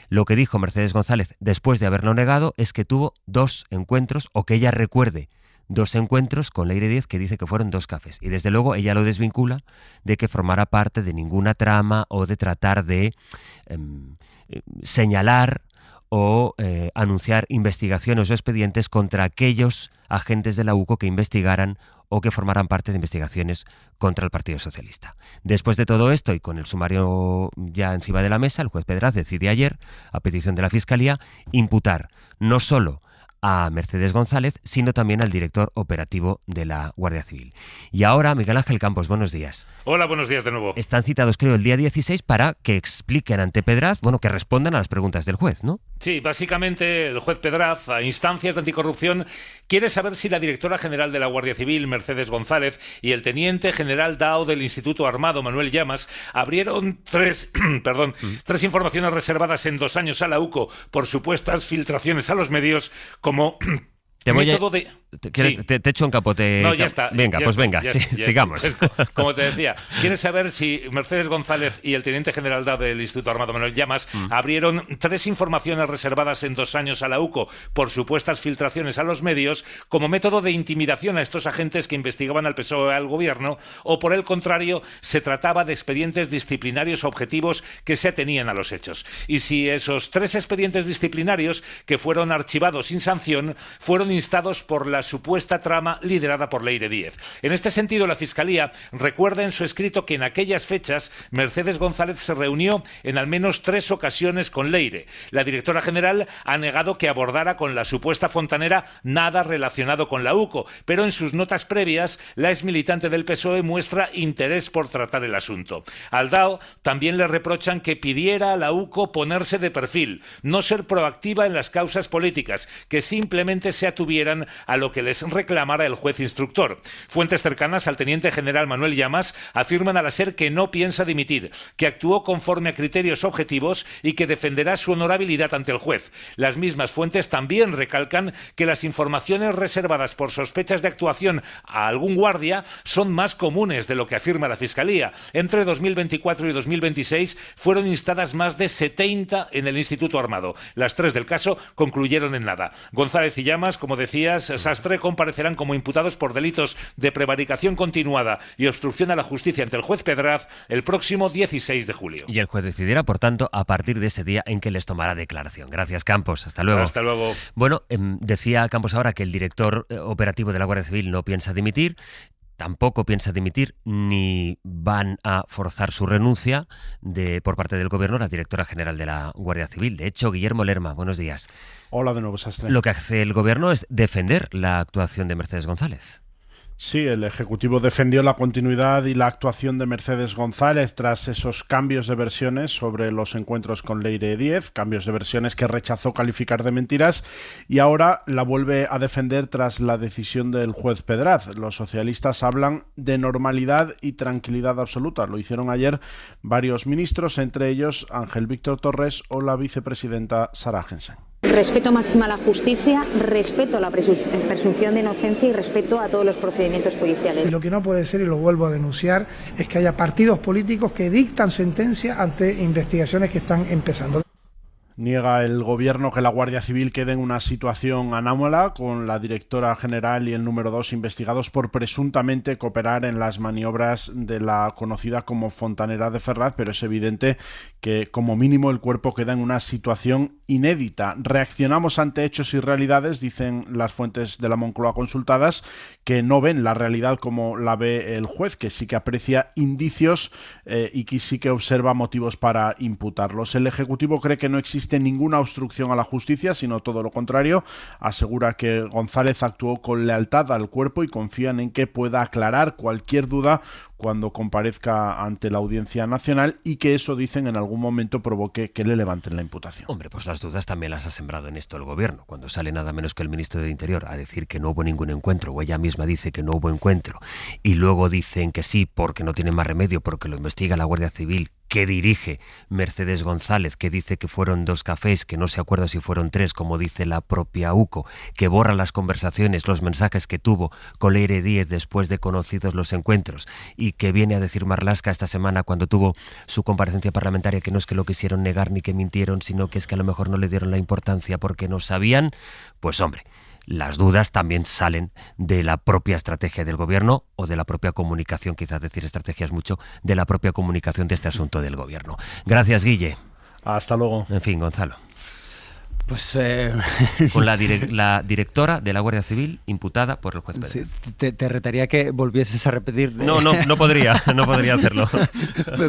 Lo que dijo Mercedes González después de haberlo negado es que tuvo 2 encuentros, o que ella recuerde 2 encuentros con Leire Díez, que dice que fueron 2 cafés. Y desde luego ella lo desvincula de que formara parte de ninguna trama o de tratar de señalar o anunciar investigaciones o expedientes contra aquellos agentes de la UCO que investigaran o que formaran parte de investigaciones contra el Partido Socialista. Después de todo esto y con el sumario ya encima de la mesa, el juez Pedraz decide ayer, a petición de la Fiscalía, imputar no solo a Mercedes González, sino también al director operativo de la Guardia Civil. Y ahora, Miguel Ángel Campos, buenos días. Hola, buenos días de nuevo. Están citados, creo, el día 16 para que expliquen ante Pedraz, que respondan a las preguntas del juez, ¿no? Sí, básicamente el juez Pedraz, a instancias de anticorrupción, quiere saber si la directora general de la Guardia Civil, Mercedes González, y el teniente general DAO del Instituto Armado, Manuel Llamas, abrieron tres informaciones reservadas en 2 años a la UCO por supuestas filtraciones a los medios como método de... Te echo un capote. No, ya está. Venga, ya pues está, venga, sigamos. Como te decía, ¿quieres saber si Mercedes González y el teniente general del Instituto Armado Manuel Llamas abrieron 3 informaciones reservadas en 2 años a la UCO por supuestas filtraciones a los medios como método de intimidación a estos agentes que investigaban al PSOE al gobierno, o por el contrario, se trataba de expedientes disciplinarios objetivos que se atenían a los hechos? Y si esos 3 expedientes disciplinarios, que fueron archivados sin sanción, fueron instados por la supuesta trama liderada por Leire Díez. En este sentido, la Fiscalía recuerda en su escrito que en aquellas fechas Mercedes González se reunió en al menos 3 ocasiones con Leire. La directora general ha negado que abordara con la supuesta fontanera nada relacionado con la UCO, pero en sus notas previas, la exmilitante del PSOE muestra interés por tratar el asunto. Al DAO también le reprochan que pidiera a la UCO ponerse de perfil, no ser proactiva en las causas políticas, que simplemente se atuvieran a lo que les reclamara el juez instructor. Fuentes cercanas al teniente general Manuel Llamas afirman a la SER que no piensa dimitir, que actuó conforme a criterios objetivos y que defenderá su honorabilidad ante el juez. Las mismas fuentes también recalcan que las informaciones reservadas por sospechas de actuación a algún guardia son más comunes de lo que afirma la Fiscalía. Entre 2024 y 2026 fueron instadas más de 70 en el Instituto Armado. Las 3 del caso concluyeron en nada. González y Llamas, como decías, Sastre, comparecerán como imputados por delitos de prevaricación continuada y obstrucción a la justicia ante el juez Pedraz el próximo 16 de julio. Y el juez decidirá, por tanto, a partir de ese día en que les tomará declaración. Gracias, Campos. Hasta luego. Hasta luego. Bueno, decía Campos ahora que el director operativo de la Guardia Civil no piensa dimitir. Tampoco piensa dimitir ni van a forzar su renuncia por parte del Gobierno la directora general de la Guardia Civil. De hecho, Guillermo Lerma, buenos días. Hola de nuevo, Sastre. Lo que hace el Gobierno es defender la actuación de Mercedes González. Sí, el Ejecutivo defendió la continuidad y la actuación de Mercedes González tras esos cambios de versiones sobre los encuentros con Leire Díez, cambios de versiones que rechazó calificar de mentiras, y ahora la vuelve a defender tras la decisión del juez Pedraz. Los socialistas hablan de normalidad y tranquilidad absoluta. Lo hicieron ayer varios ministros, entre ellos Ángel Víctor Torres o la vicepresidenta Sara Jensen. Respeto máximo a la justicia, respeto a la presunción de inocencia y respeto a todos los procedimientos judiciales. Lo que no puede ser, y lo vuelvo a denunciar, es que haya partidos políticos que dictan sentencia ante investigaciones que están empezando. Niega el Gobierno que la Guardia Civil quede en una situación anómala, con la directora general y el número 2 investigados por presuntamente cooperar en las maniobras de la conocida como Fontanera de Ferraz, pero es evidente que como mínimo el cuerpo queda en una situación inédita. Reaccionamos ante hechos y realidades, dicen las fuentes de la Moncloa consultadas, que no ven la realidad como la ve el juez, que sí que aprecia indicios y que sí que observa motivos para imputarlos. El Ejecutivo cree que no existe ninguna obstrucción a la justicia, sino todo lo contrario. Asegura que González actuó con lealtad al cuerpo y confían en que pueda aclarar cualquier duda cuando comparezca ante la Audiencia Nacional y que eso, dicen, en algún momento provoque que le levanten la imputación. Hombre, pues las dudas también las ha sembrado en esto el Gobierno, cuando sale nada menos que el ministro de Interior a decir que no hubo ningún encuentro, o ella misma dice que no hubo encuentro, y luego dicen que sí porque no tiene más remedio, porque lo investiga la Guardia Civil, que dirige Mercedes González, que dice que fueron 2 cafés, que no se acuerda si fueron 3, como dice la propia UCO, que borra las conversaciones, los mensajes que tuvo con Leire Díez después de conocidos los encuentros, y que viene a decir Marlaska esta semana cuando tuvo su comparecencia parlamentaria que no es que lo quisieron negar ni que mintieron, sino que es que a lo mejor no le dieron la importancia porque no sabían. Pues hombre, las dudas también salen de la propia estrategia del Gobierno o de la propia comunicación, quizás decir estrategia es mucho, de la propia comunicación de este asunto del Gobierno. Gracias, Guille. Hasta luego. En fin, Gonzalo. Pues con la directora de la Guardia Civil imputada por el juez Pérez. Sí, te retaría que volvieses a repetir. No podría hacerlo.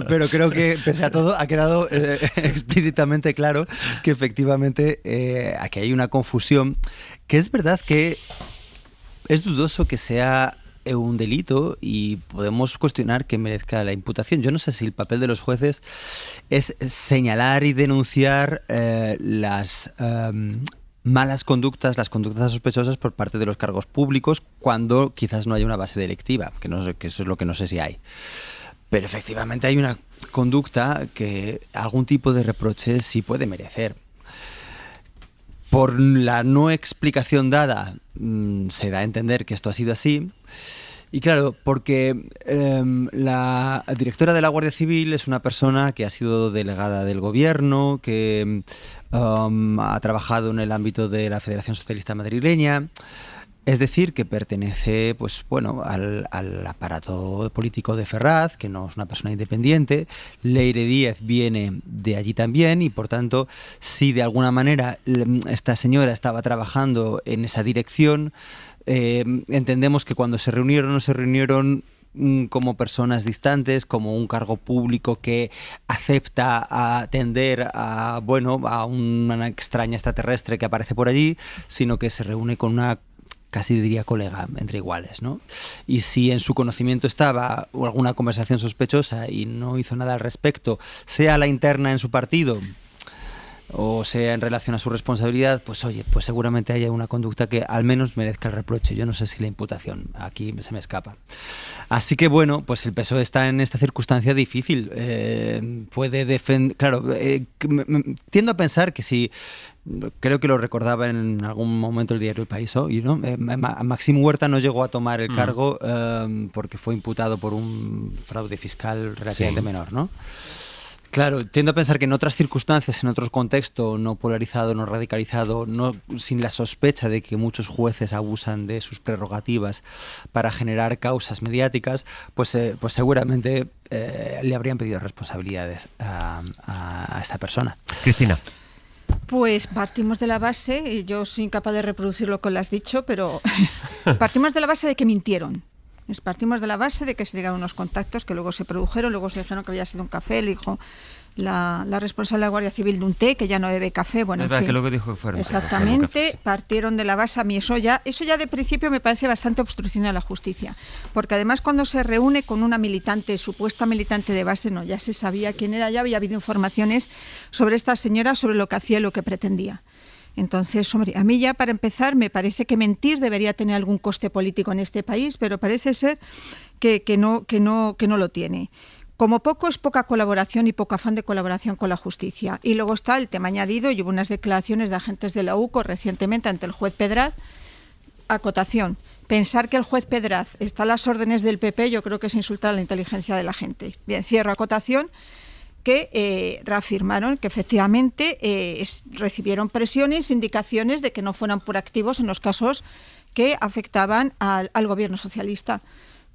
Pero creo que, pese a todo, ha quedado explícitamente claro que efectivamente aquí hay una confusión, que es verdad que es dudoso que sea un delito y podemos cuestionar que merezca la imputación. Yo no sé si el papel de los jueces es señalar y denunciar las malas conductas, las conductas sospechosas por parte de los cargos públicos cuando quizás no haya una base delictiva, que eso es lo que no sé si hay. Pero efectivamente hay una conducta que algún tipo de reproche sí puede merecer. Por la no explicación dada, se da a entender que esto ha sido así. Y claro, porque la directora de la Guardia Civil es una persona que ha sido delegada del gobierno, que ha trabajado en el ámbito de la Federación Socialista Madrileña. Es decir, que pertenece al aparato político de Ferraz, que no es una persona independiente. Leire Díez viene de allí también y, por tanto, si de alguna manera esta señora estaba trabajando en esa dirección, entendemos que cuando se reunieron, no se reunieron como personas distantes, como un cargo público que acepta atender a una extraña extraterrestre que aparece por allí, sino que se reúne con una, casi diría, colega entre iguales, ¿no? Y si en su conocimiento estaba alguna conversación sospechosa y no hizo nada al respecto, sea la interna en su partido o sea en relación a su responsabilidad, pues oye, pues seguramente haya una conducta que al menos merezca el reproche. Yo no sé si la imputación, aquí se me escapa. Así que bueno, pues el PSOE está en esta circunstancia difícil. Puede defender, claro, tiendo a pensar que si, creo que lo recordaba en algún momento el diario El País hoy, ¿no? Maxim Huerta no llegó a tomar el cargo porque fue imputado por un fraude fiscal relativamente menor, ¿no? Claro, tiendo a pensar que en otras circunstancias, en otro contexto no polarizado, no radicalizado, sin la sospecha de que muchos jueces abusan de sus prerrogativas para generar causas mediáticas, pues seguramente le habrían pedido responsabilidades a esta persona. Cristina. Pues partimos de la base, y yo soy incapaz de reproducir lo que lo has dicho, pero partimos de la base de que mintieron. Partimos de la base de que se llegaron unos contactos que luego se produjeron, luego se dijeron que había sido un café, le dijo la responsable de la Guardia Civil de un té, que ya no bebe café, bueno, es verdad, que luego dijo que fueron exactamente, sí. Partieron de la base. A mí eso ya de principio me parece bastante obstrucción a la justicia, porque además cuando se reúne con una militante, supuesta militante de base, ya se sabía quién era, ya había habido informaciones sobre esta señora, sobre lo que hacía y lo que pretendía. Entonces, hombre, a mí ya para empezar me parece que mentir debería tener algún coste político en este país, pero parece ser que no lo tiene. Como poco es poca colaboración y poco afán de colaboración con la justicia. Y luego está el tema añadido, y hubo unas declaraciones de agentes de la UCO recientemente ante el juez Pedraz. Acotación, pensar que el juez Pedraz está a las órdenes del PP yo creo que es insultar a la inteligencia de la gente. Bien, cierro acotación, que reafirmaron que efectivamente recibieron presiones, indicaciones de que no fueran proactivos en los casos que afectaban al gobierno socialista.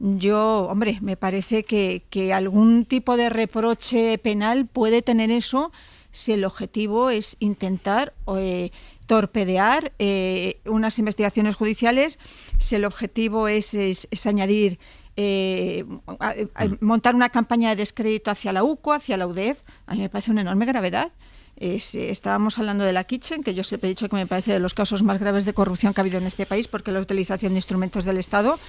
Yo, hombre, me parece que algún tipo de reproche penal puede tener eso si el objetivo es intentar torpedear unas investigaciones judiciales, si el objetivo es añadir montar una campaña de descrédito hacia la UCO, hacia la UDEF. A mí me parece una enorme gravedad. Estábamos hablando de la Kitchen, que yo siempre he dicho que me parece de los casos más graves de corrupción que ha habido en este país, porque la utilización de instrumentos del Estado,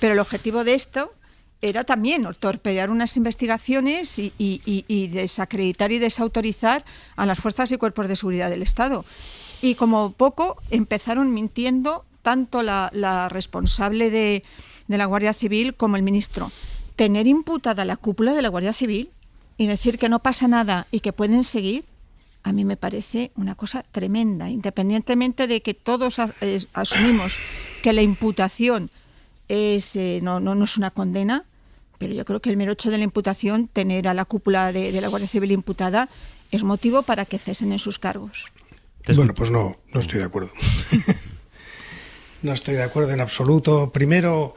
pero el objetivo de esto era también torpedear unas investigaciones y desacreditar y desautorizar a las fuerzas y cuerpos de seguridad del Estado. Y como poco empezaron mintiendo tanto la responsable de la Guardia Civil como el ministro. Tener imputada la cúpula de la Guardia Civil y decir que no pasa nada y que pueden seguir, a mí me parece una cosa tremenda, independientemente de que todos asumimos que la imputación no es una condena, pero yo creo que el mero hecho de la imputación, tener a la cúpula de la Guardia Civil imputada, es motivo para que cesen en sus cargos. Bueno, pues no estoy de acuerdo. No estoy de acuerdo en absoluto. Primero,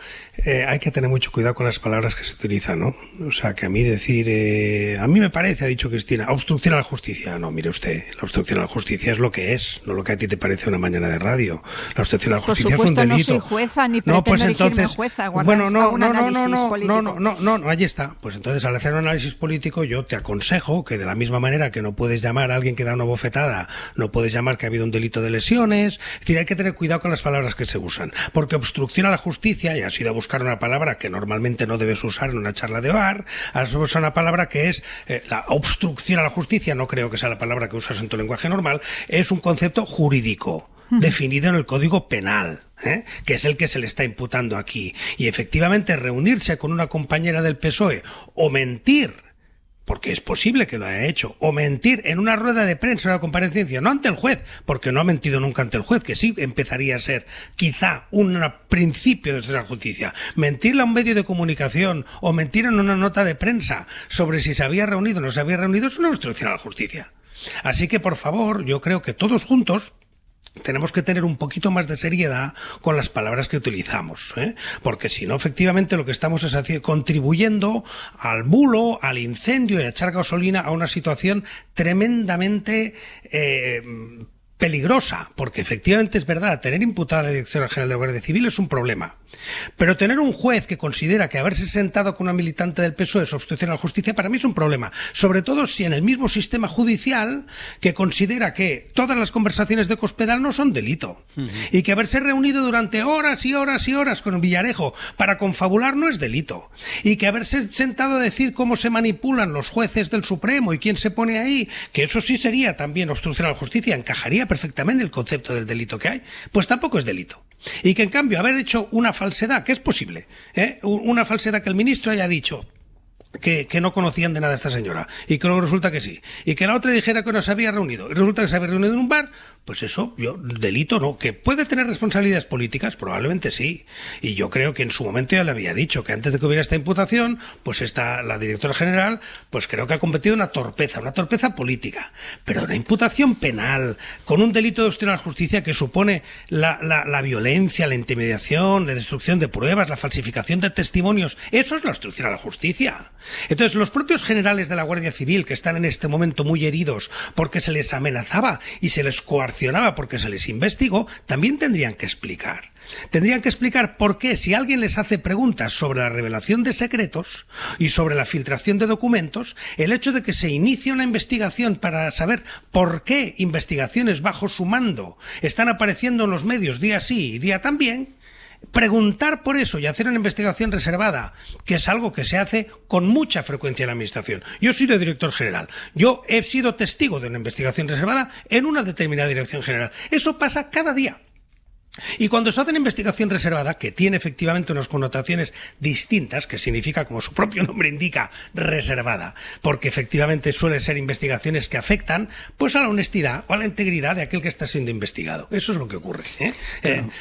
hay que tener mucho cuidado con las palabras que se utilizan, ¿no? O sea, que a mí decir, a mí me parece, ha dicho Cristina, obstrucción a la justicia. No, mire usted, la obstrucción a la justicia es lo que es, no lo que a ti te parece una mañana de radio. La obstrucción a la justicia es un delito. Por supuesto, no soy jueza ni pretendo erigirme jueza. Bueno, no, allí está. Pues entonces, al hacer un análisis político, yo te aconsejo que de la misma manera que no puedes llamar a alguien que da una bofetada, no puedes llamar que ha habido un delito de lesiones. Es decir, hay que tener cuidado con las palabras que se usan, porque obstrucción a la justicia, y has ido a buscar una palabra que normalmente no debes usar en una charla de bar, has usado una palabra que es la obstrucción a la justicia, no creo que sea la palabra que usas en tu lenguaje normal, es un concepto jurídico definido en el Código Penal, que es el que se le está imputando aquí. Y efectivamente reunirse con una compañera del PSOE o mentir, porque es posible que lo haya hecho, o mentir en una rueda de prensa, en una comparecencia, no ante el juez, porque no ha mentido nunca ante el juez, que sí empezaría a ser quizá un principio de la justicia. Mentirle a un medio de comunicación o mentir en una nota de prensa sobre si se había reunido o no se había reunido es una obstrucción a la justicia. Así que, por favor, yo creo que todos juntos tenemos que tener un poquito más de seriedad con las palabras que utilizamos, porque si no, efectivamente, lo que estamos es contribuyendo al bulo, al incendio y a echar gasolina a una situación tremendamente peligrosa, porque efectivamente es verdad, tener imputada a la Dirección General de la Guardia Civil es un problema. Pero tener un juez que considera que haberse sentado con una militante del PSOE es obstrucción a la justicia, para mí es un problema. Sobre todo si en el mismo sistema judicial que considera que todas las conversaciones de Cospedal no son delito. Y que haberse reunido durante horas y horas y horas con Villarejo para confabular no es delito. Y que haberse sentado a decir cómo se manipulan los jueces del Supremo y quién se pone ahí, que eso sí sería también obstrucción a la justicia, encajaría perfectamente el concepto del delito que hay, pues tampoco es delito. Y que en cambio haber hecho una falsedad, que es posible, una falsedad que el ministro haya dicho que no conocían de nada a esta señora y que luego resulta que sí, y que la otra dijera que no se había reunido y resulta que se había reunido en un bar, pues eso, delito no. Que puede tener responsabilidades políticas, probablemente sí, y yo creo que en su momento ya le había dicho que antes de que hubiera esta imputación, pues la directora general, pues creo que ha cometido una torpeza política, pero una imputación penal con un delito de obstrucción a la justicia que supone la violencia, la intimidación, la destrucción de pruebas, la falsificación de testimonios, eso es la obstrucción a la justicia. Entonces, los propios generales de la Guardia Civil, que están en este momento muy heridos porque se les amenazaba y se les coaccionaba porque se les investigó, también tendrían que explicar. Tendrían que explicar por qué, si alguien les hace preguntas sobre la revelación de secretos y sobre la filtración de documentos, el hecho de que se inicie una investigación para saber por qué investigaciones bajo su mando están apareciendo en los medios día sí y día también, preguntar por eso y hacer una investigación reservada, que es algo que se hace con mucha frecuencia en la Administración. Yo soy de director general. Yo he sido testigo de una investigación reservada en una determinada dirección general. Eso pasa cada día. Y cuando se hace una investigación reservada, que tiene efectivamente unas connotaciones distintas, que significa, como su propio nombre indica, reservada, porque efectivamente suelen ser investigaciones que afectan pues a la honestidad o a la integridad de aquel que está siendo investigado. Eso es lo que ocurre.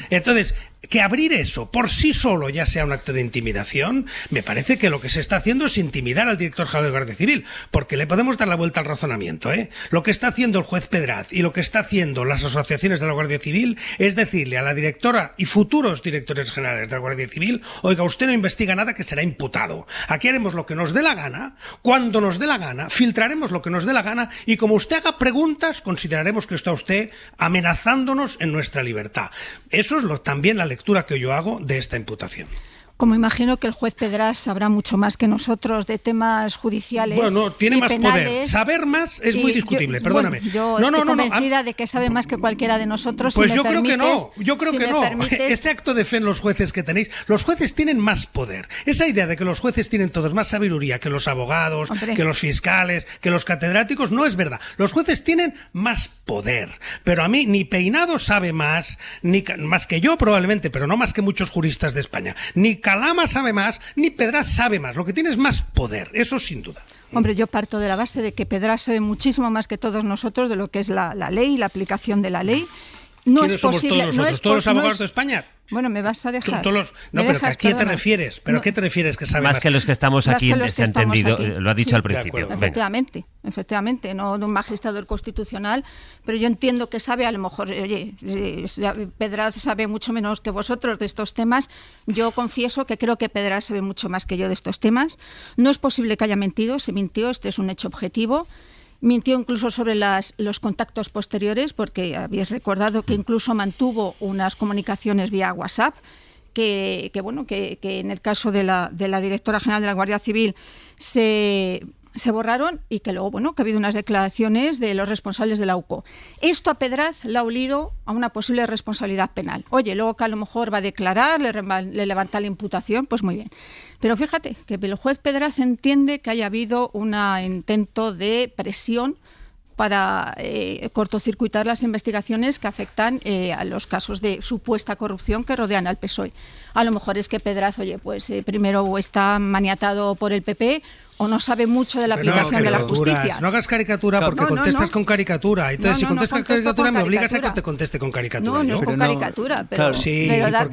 Entonces, que abrir eso por sí solo ya sea un acto de intimidación, me parece que lo que se está haciendo es intimidar al director general de Guardia Civil, porque le podemos dar la vuelta al razonamiento. Lo que está haciendo el juez Pedraz y lo que está haciendo las asociaciones de la Guardia Civil es decirle a la directora y futuros directores generales de la Guardia Civil: oiga, usted no investiga nada, que será imputado. Aquí haremos lo que nos dé la gana, cuando nos dé la gana, filtraremos lo que nos dé la gana, y como usted haga preguntas, consideraremos que está usted amenazándonos en nuestra libertad. Eso es también la lectura que yo hago de esta imputación. Como imagino que el juez Pedraz sabrá mucho más que nosotros de temas judiciales. Bueno, tiene más penales, poder. Saber más es muy discutible, perdóname. Yo estoy convencida de que sabe más que cualquiera de nosotros. Pues si yo me creo que no. permites, Yo creo si que me no. permites. Ese acto de fe en los jueces que tenéis, los jueces tienen más poder. Esa idea de que los jueces tienen todos más sabiduría que los abogados, que los fiscales, que los catedráticos, no es verdad. Los jueces tienen más poder. Pero a mí ni Peinado sabe más, ni más que yo probablemente, pero no más que muchos juristas de España. Ni Calama sabe más, ni Pedraz sabe más. Lo que tiene es más poder, eso sin duda. Hombre, yo parto de la base de que Pedraz sabe muchísimo más que todos nosotros de lo que es la ley, la aplicación de la ley, No ¿Quiénes es somos posible, todos no nosotros? es ¿Todos los no abogados es- de España? Bueno, me vas a dejar. No, ¿Me pero dejas? ¿a qué te Perdona. refieres? ¿Pero a qué te refieres que sabe Más que los que estamos Más aquí, que los se ha que estamos entendido, aquí. lo ha dicho Sí, al de principio. acuerdo. Venga. Efectivamente, no de un magistrado del Constitucional, pero yo entiendo que sabe, a lo mejor, oye, Pedraz sabe mucho menos que vosotros de estos temas. Yo confieso que creo que Pedraz sabe mucho más que yo de estos temas. No es posible que haya mentido, se mintió, este es un hecho objetivo. Mintió incluso sobre los contactos posteriores, porque habéis recordado que incluso mantuvo unas comunicaciones vía WhatsApp, que en el caso de la directora general de la Guardia Civil se borraron y que luego, que ha habido unas declaraciones de los responsables de la UCO. Esto a Pedraz le ha olido a una posible responsabilidad penal. Oye, luego que a lo mejor va a declarar, le levanta la imputación, pues muy bien. Pero fíjate que el juez Pedraz entiende que haya habido un intento de presión para cortocircuitar las investigaciones que afectan a los casos de supuesta corrupción que rodean al PSOE. A lo mejor es que Pedraz, primero está maniatado por el PP o no sabe mucho de la aplicación de la justicia. No hagas caricatura porque contestas con caricatura. Entonces, si contestas con caricatura, me obligas a que te conteste con caricatura. No es con caricatura, pero, sí, pero dar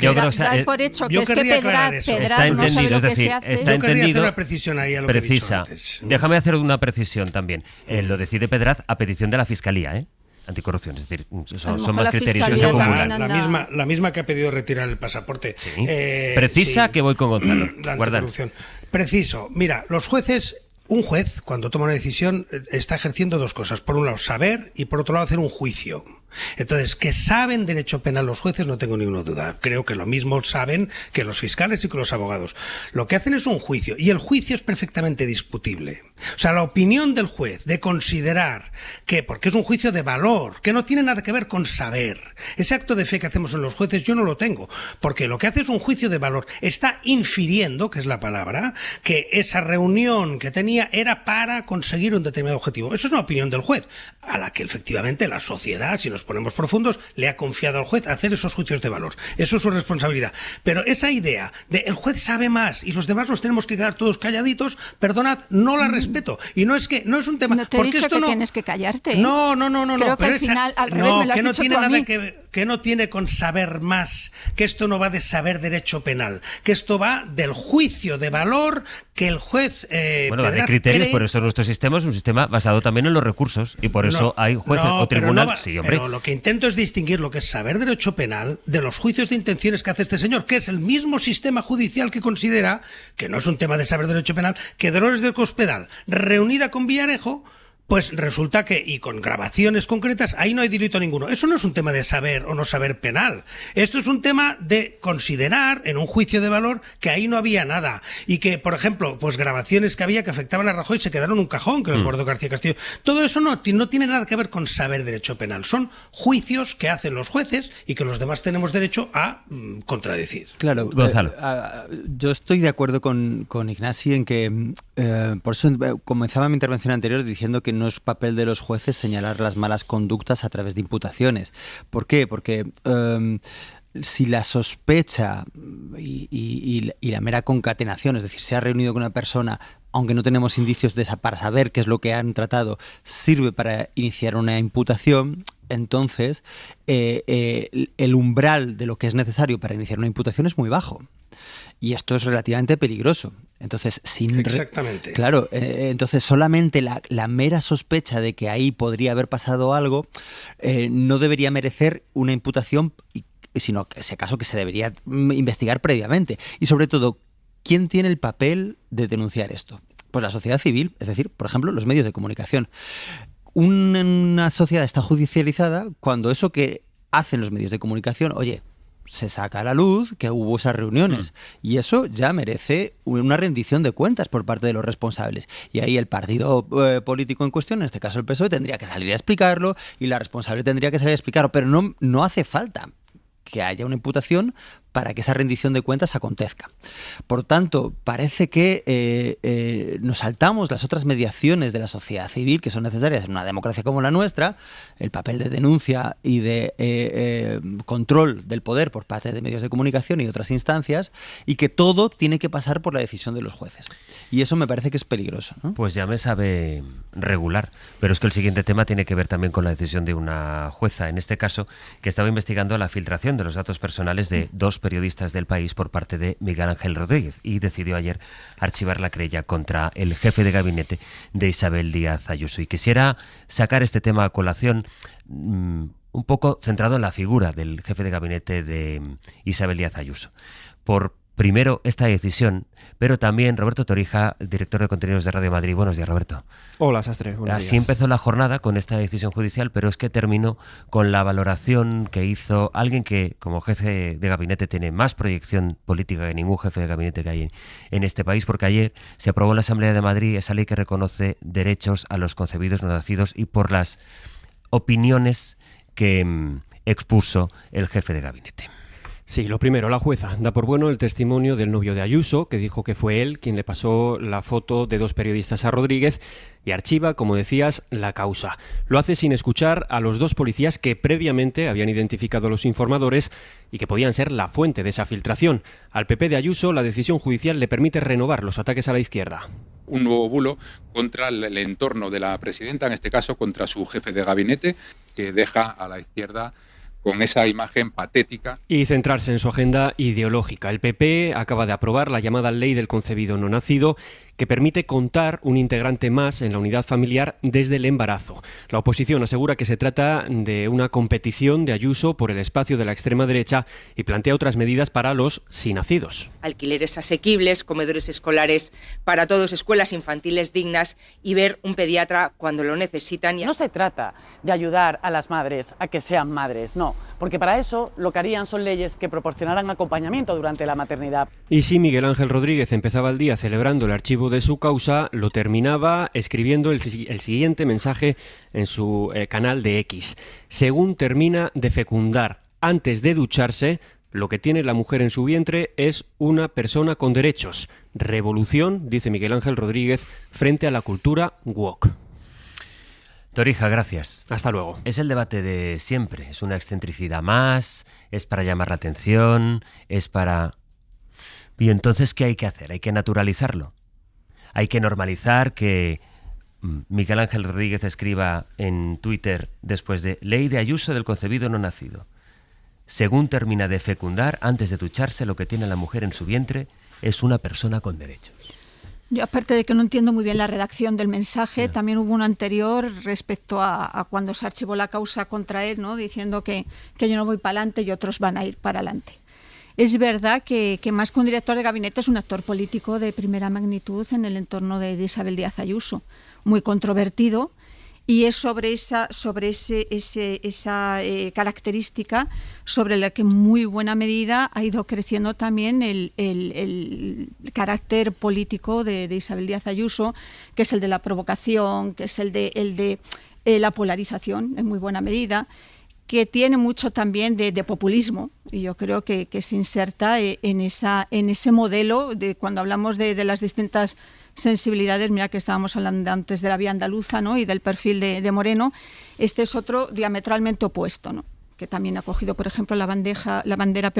por hecho que es que Pedraz no sabe lo que se hace. Está yo querría entendido, hacer una precisión ahí a lo que he dicho antes. Déjame hacer una precisión también. Lo decide Pedraz a petición de la Fiscalía, anticorrupción, es decir, son más criterios que se acumulan. La misma que ha pedido retirar el pasaporte. Sí. Precisa que voy con Gonzalo. La anticorrupción. Preciso. Mira, los jueces, un juez, cuando toma una decisión, está ejerciendo dos cosas. Por un lado, saber, y por otro lado, hacer un juicio. Entonces, que saben derecho penal los jueces, no tengo ninguna duda. Creo que lo mismo saben que los fiscales y que los abogados. Lo que hacen es un juicio, y el juicio es perfectamente discutible. O sea, la opinión del juez de considerar que, porque es un juicio de valor, que no tiene nada que ver con saber. Ese acto de fe que hacemos en los jueces yo no lo tengo, porque lo que hace es un juicio de valor. Está infiriendo, que es la palabra, que esa reunión que tenía era para conseguir un determinado objetivo. Eso es una opinión del juez, a la que efectivamente la sociedad, si nos ponemos profundos, le ha confiado al juez hacer esos juicios de valor. Eso es su responsabilidad. Pero esa idea de el juez sabe más y los demás nos tenemos que quedar todos calladitos, perdonad, no la respeto. Y no es un tema... No te he porque dicho esto que tienes que callarte. No. Creo que al final, al revés, me lo has que no dicho tiene tú a nada mí. que no tiene con saber más, que esto no va de saber derecho penal, que esto va del juicio de valor que el juez va de criterios, por eso nuestro sistema es un sistema basado también en los recursos y por eso hay jueces o tribunal. Sí, hombre. Pero lo que intento es distinguir lo que es saber derecho penal de los juicios de intenciones que hace este señor, que es el mismo sistema judicial que considera que no es un tema de saber derecho penal, que Dolores del Cospedal, reunida con Villarejo, pues resulta que, y con grabaciones concretas, ahí no hay delito ninguno. Eso no es un tema de saber o no saber penal. Esto es un tema de considerar en un juicio de valor que ahí no había nada. Y que, por ejemplo, pues grabaciones que había que afectaban a Rajoy se quedaron en un cajón, que los guardó García Castillo. Todo eso no tiene nada que ver con saber derecho penal. Son juicios que hacen los jueces y que los demás tenemos derecho a contradecir. Claro, Gonzalo. Yo estoy de acuerdo con Ignasi en que, por eso comenzaba mi intervención anterior diciendo que no es papel de los jueces señalar las malas conductas a través de imputaciones. ¿Por qué? Porque si la sospecha y la mera concatenación, es decir, se ha reunido con una persona, aunque no tenemos indicios para saber qué es lo que han tratado, sirve para iniciar una imputación, entonces el umbral de lo que es necesario para iniciar una imputación es muy bajo. Y esto es relativamente peligroso. Entonces, Exactamente. Claro, entonces solamente la mera sospecha de que ahí podría haber pasado algo no debería merecer una imputación, sino que, si acaso, que se debería investigar previamente. Y sobre todo, ¿quién tiene el papel de denunciar esto? Pues la sociedad civil, es decir, por ejemplo, los medios de comunicación. Una sociedad está judicializada cuando eso que hacen los medios de comunicación, oye, se saca a la luz que hubo esas reuniones y eso ya merece una rendición de cuentas por parte de los responsables. Y ahí el partido político en cuestión, en este caso el PSOE, tendría que salir a explicarlo y la responsable tendría que salir a explicarlo, pero no hace falta que haya una imputación para que esa rendición de cuentas acontezca. Por tanto, parece que nos saltamos las otras mediaciones de la sociedad civil que son necesarias en una democracia como la nuestra, el papel de denuncia y de control del poder por parte de medios de comunicación y otras instancias, y que todo tiene que pasar por la decisión de los jueces. Y eso me parece que es peligroso, ¿no? Pues ya me sabe regular, pero es que el siguiente tema tiene que ver también con la decisión de una jueza, en este caso, que estaba investigando la filtración de los datos personales de 2 periodistas del País por parte de Miguel Ángel Rodríguez, y decidió ayer archivar la querella contra el jefe de gabinete de Isabel Díaz Ayuso. Y quisiera sacar este tema a colación un poco centrado en la figura del jefe de gabinete de Isabel Díaz Ayuso. Por primero, esta decisión, pero también Roberto Torija, director de contenidos de Radio Madrid. Buenos días, Roberto. Hola, Sastre. Buenos días. Así empezó la jornada con esta decisión judicial, pero es que terminó con la valoración que hizo alguien que, como jefe de gabinete, tiene más proyección política que ningún jefe de gabinete que hay en este país, porque ayer se aprobó en la Asamblea de Madrid esa ley que reconoce derechos a los concebidos no nacidos, y por las opiniones que expuso el jefe de gabinete. Sí, lo primero, la jueza da por bueno el testimonio del novio de Ayuso, que dijo que fue él quien le pasó la foto de 2 periodistas a Rodríguez, y archiva, como decías, la causa. Lo hace sin escuchar a los 2 policías que previamente habían identificado a los informadores y que podían ser la fuente de esa filtración. Al PP de Ayuso, la decisión judicial le permite renovar los ataques a la izquierda. Un nuevo bulo contra el entorno de la presidenta, en este caso contra su jefe de gabinete, que deja a la izquierda con esa imagen patética. Y centrarse en su agenda ideológica. El PP acaba de aprobar la llamada Ley del Concebido No Nacido, que permite contar un integrante más en la unidad familiar desde el embarazo. La oposición asegura que se trata de una competición de Ayuso por el espacio de la extrema derecha y plantea otras medidas para los sin nacidos. Alquileres asequibles, comedores escolares para todos, escuelas infantiles dignas y ver un pediatra cuando lo necesitan. No se trata de ayudar a las madres a que sean madres, no, porque para eso lo que harían son leyes que proporcionaran acompañamiento durante la maternidad. Y si Miguel Ángel Rodríguez empezaba el día celebrando el archivo de su causa, lo terminaba escribiendo el siguiente mensaje en su canal de X. Según termina de fecundar antes de ducharse, lo que tiene la mujer en su vientre es una persona con derechos. Revolución, dice Miguel Ángel Rodríguez, frente a la cultura woke. Torija, gracias. Hasta luego. Es el debate de siempre. Es una excentricidad más, es para llamar la atención, es para... ¿Y entonces qué hay que hacer? Hay que naturalizarlo. Hay que normalizar que Miguel Ángel Rodríguez escriba en Twitter después de Ley de Ayuso del concebido no nacido. Según termina de fecundar, antes de ducharse, lo que tiene la mujer en su vientre es una persona con derechos. Yo, aparte de que no entiendo muy bien la redacción del mensaje, también hubo uno anterior respecto a cuando se archivó la causa contra él, ¿no? Diciendo que yo no voy para adelante y otros van a ir para adelante. Es verdad que más que un director de gabinete es un actor político de primera magnitud en el entorno de Isabel Díaz Ayuso, muy controvertido, y es sobre esa característica sobre la que en muy buena medida ha ido creciendo también el carácter político de Isabel Díaz Ayuso, que es el de la provocación, que es el de la polarización en muy buena medida, que tiene mucho también de populismo, y yo creo que se inserta en ese modelo de cuando hablamos de las distintas sensibilidades. Mira que estábamos hablando antes de la vía andaluza, ¿no? Y del perfil de Moreno. Este es otro diametralmente opuesto, ¿no? Que también ha cogido, por ejemplo, la bandera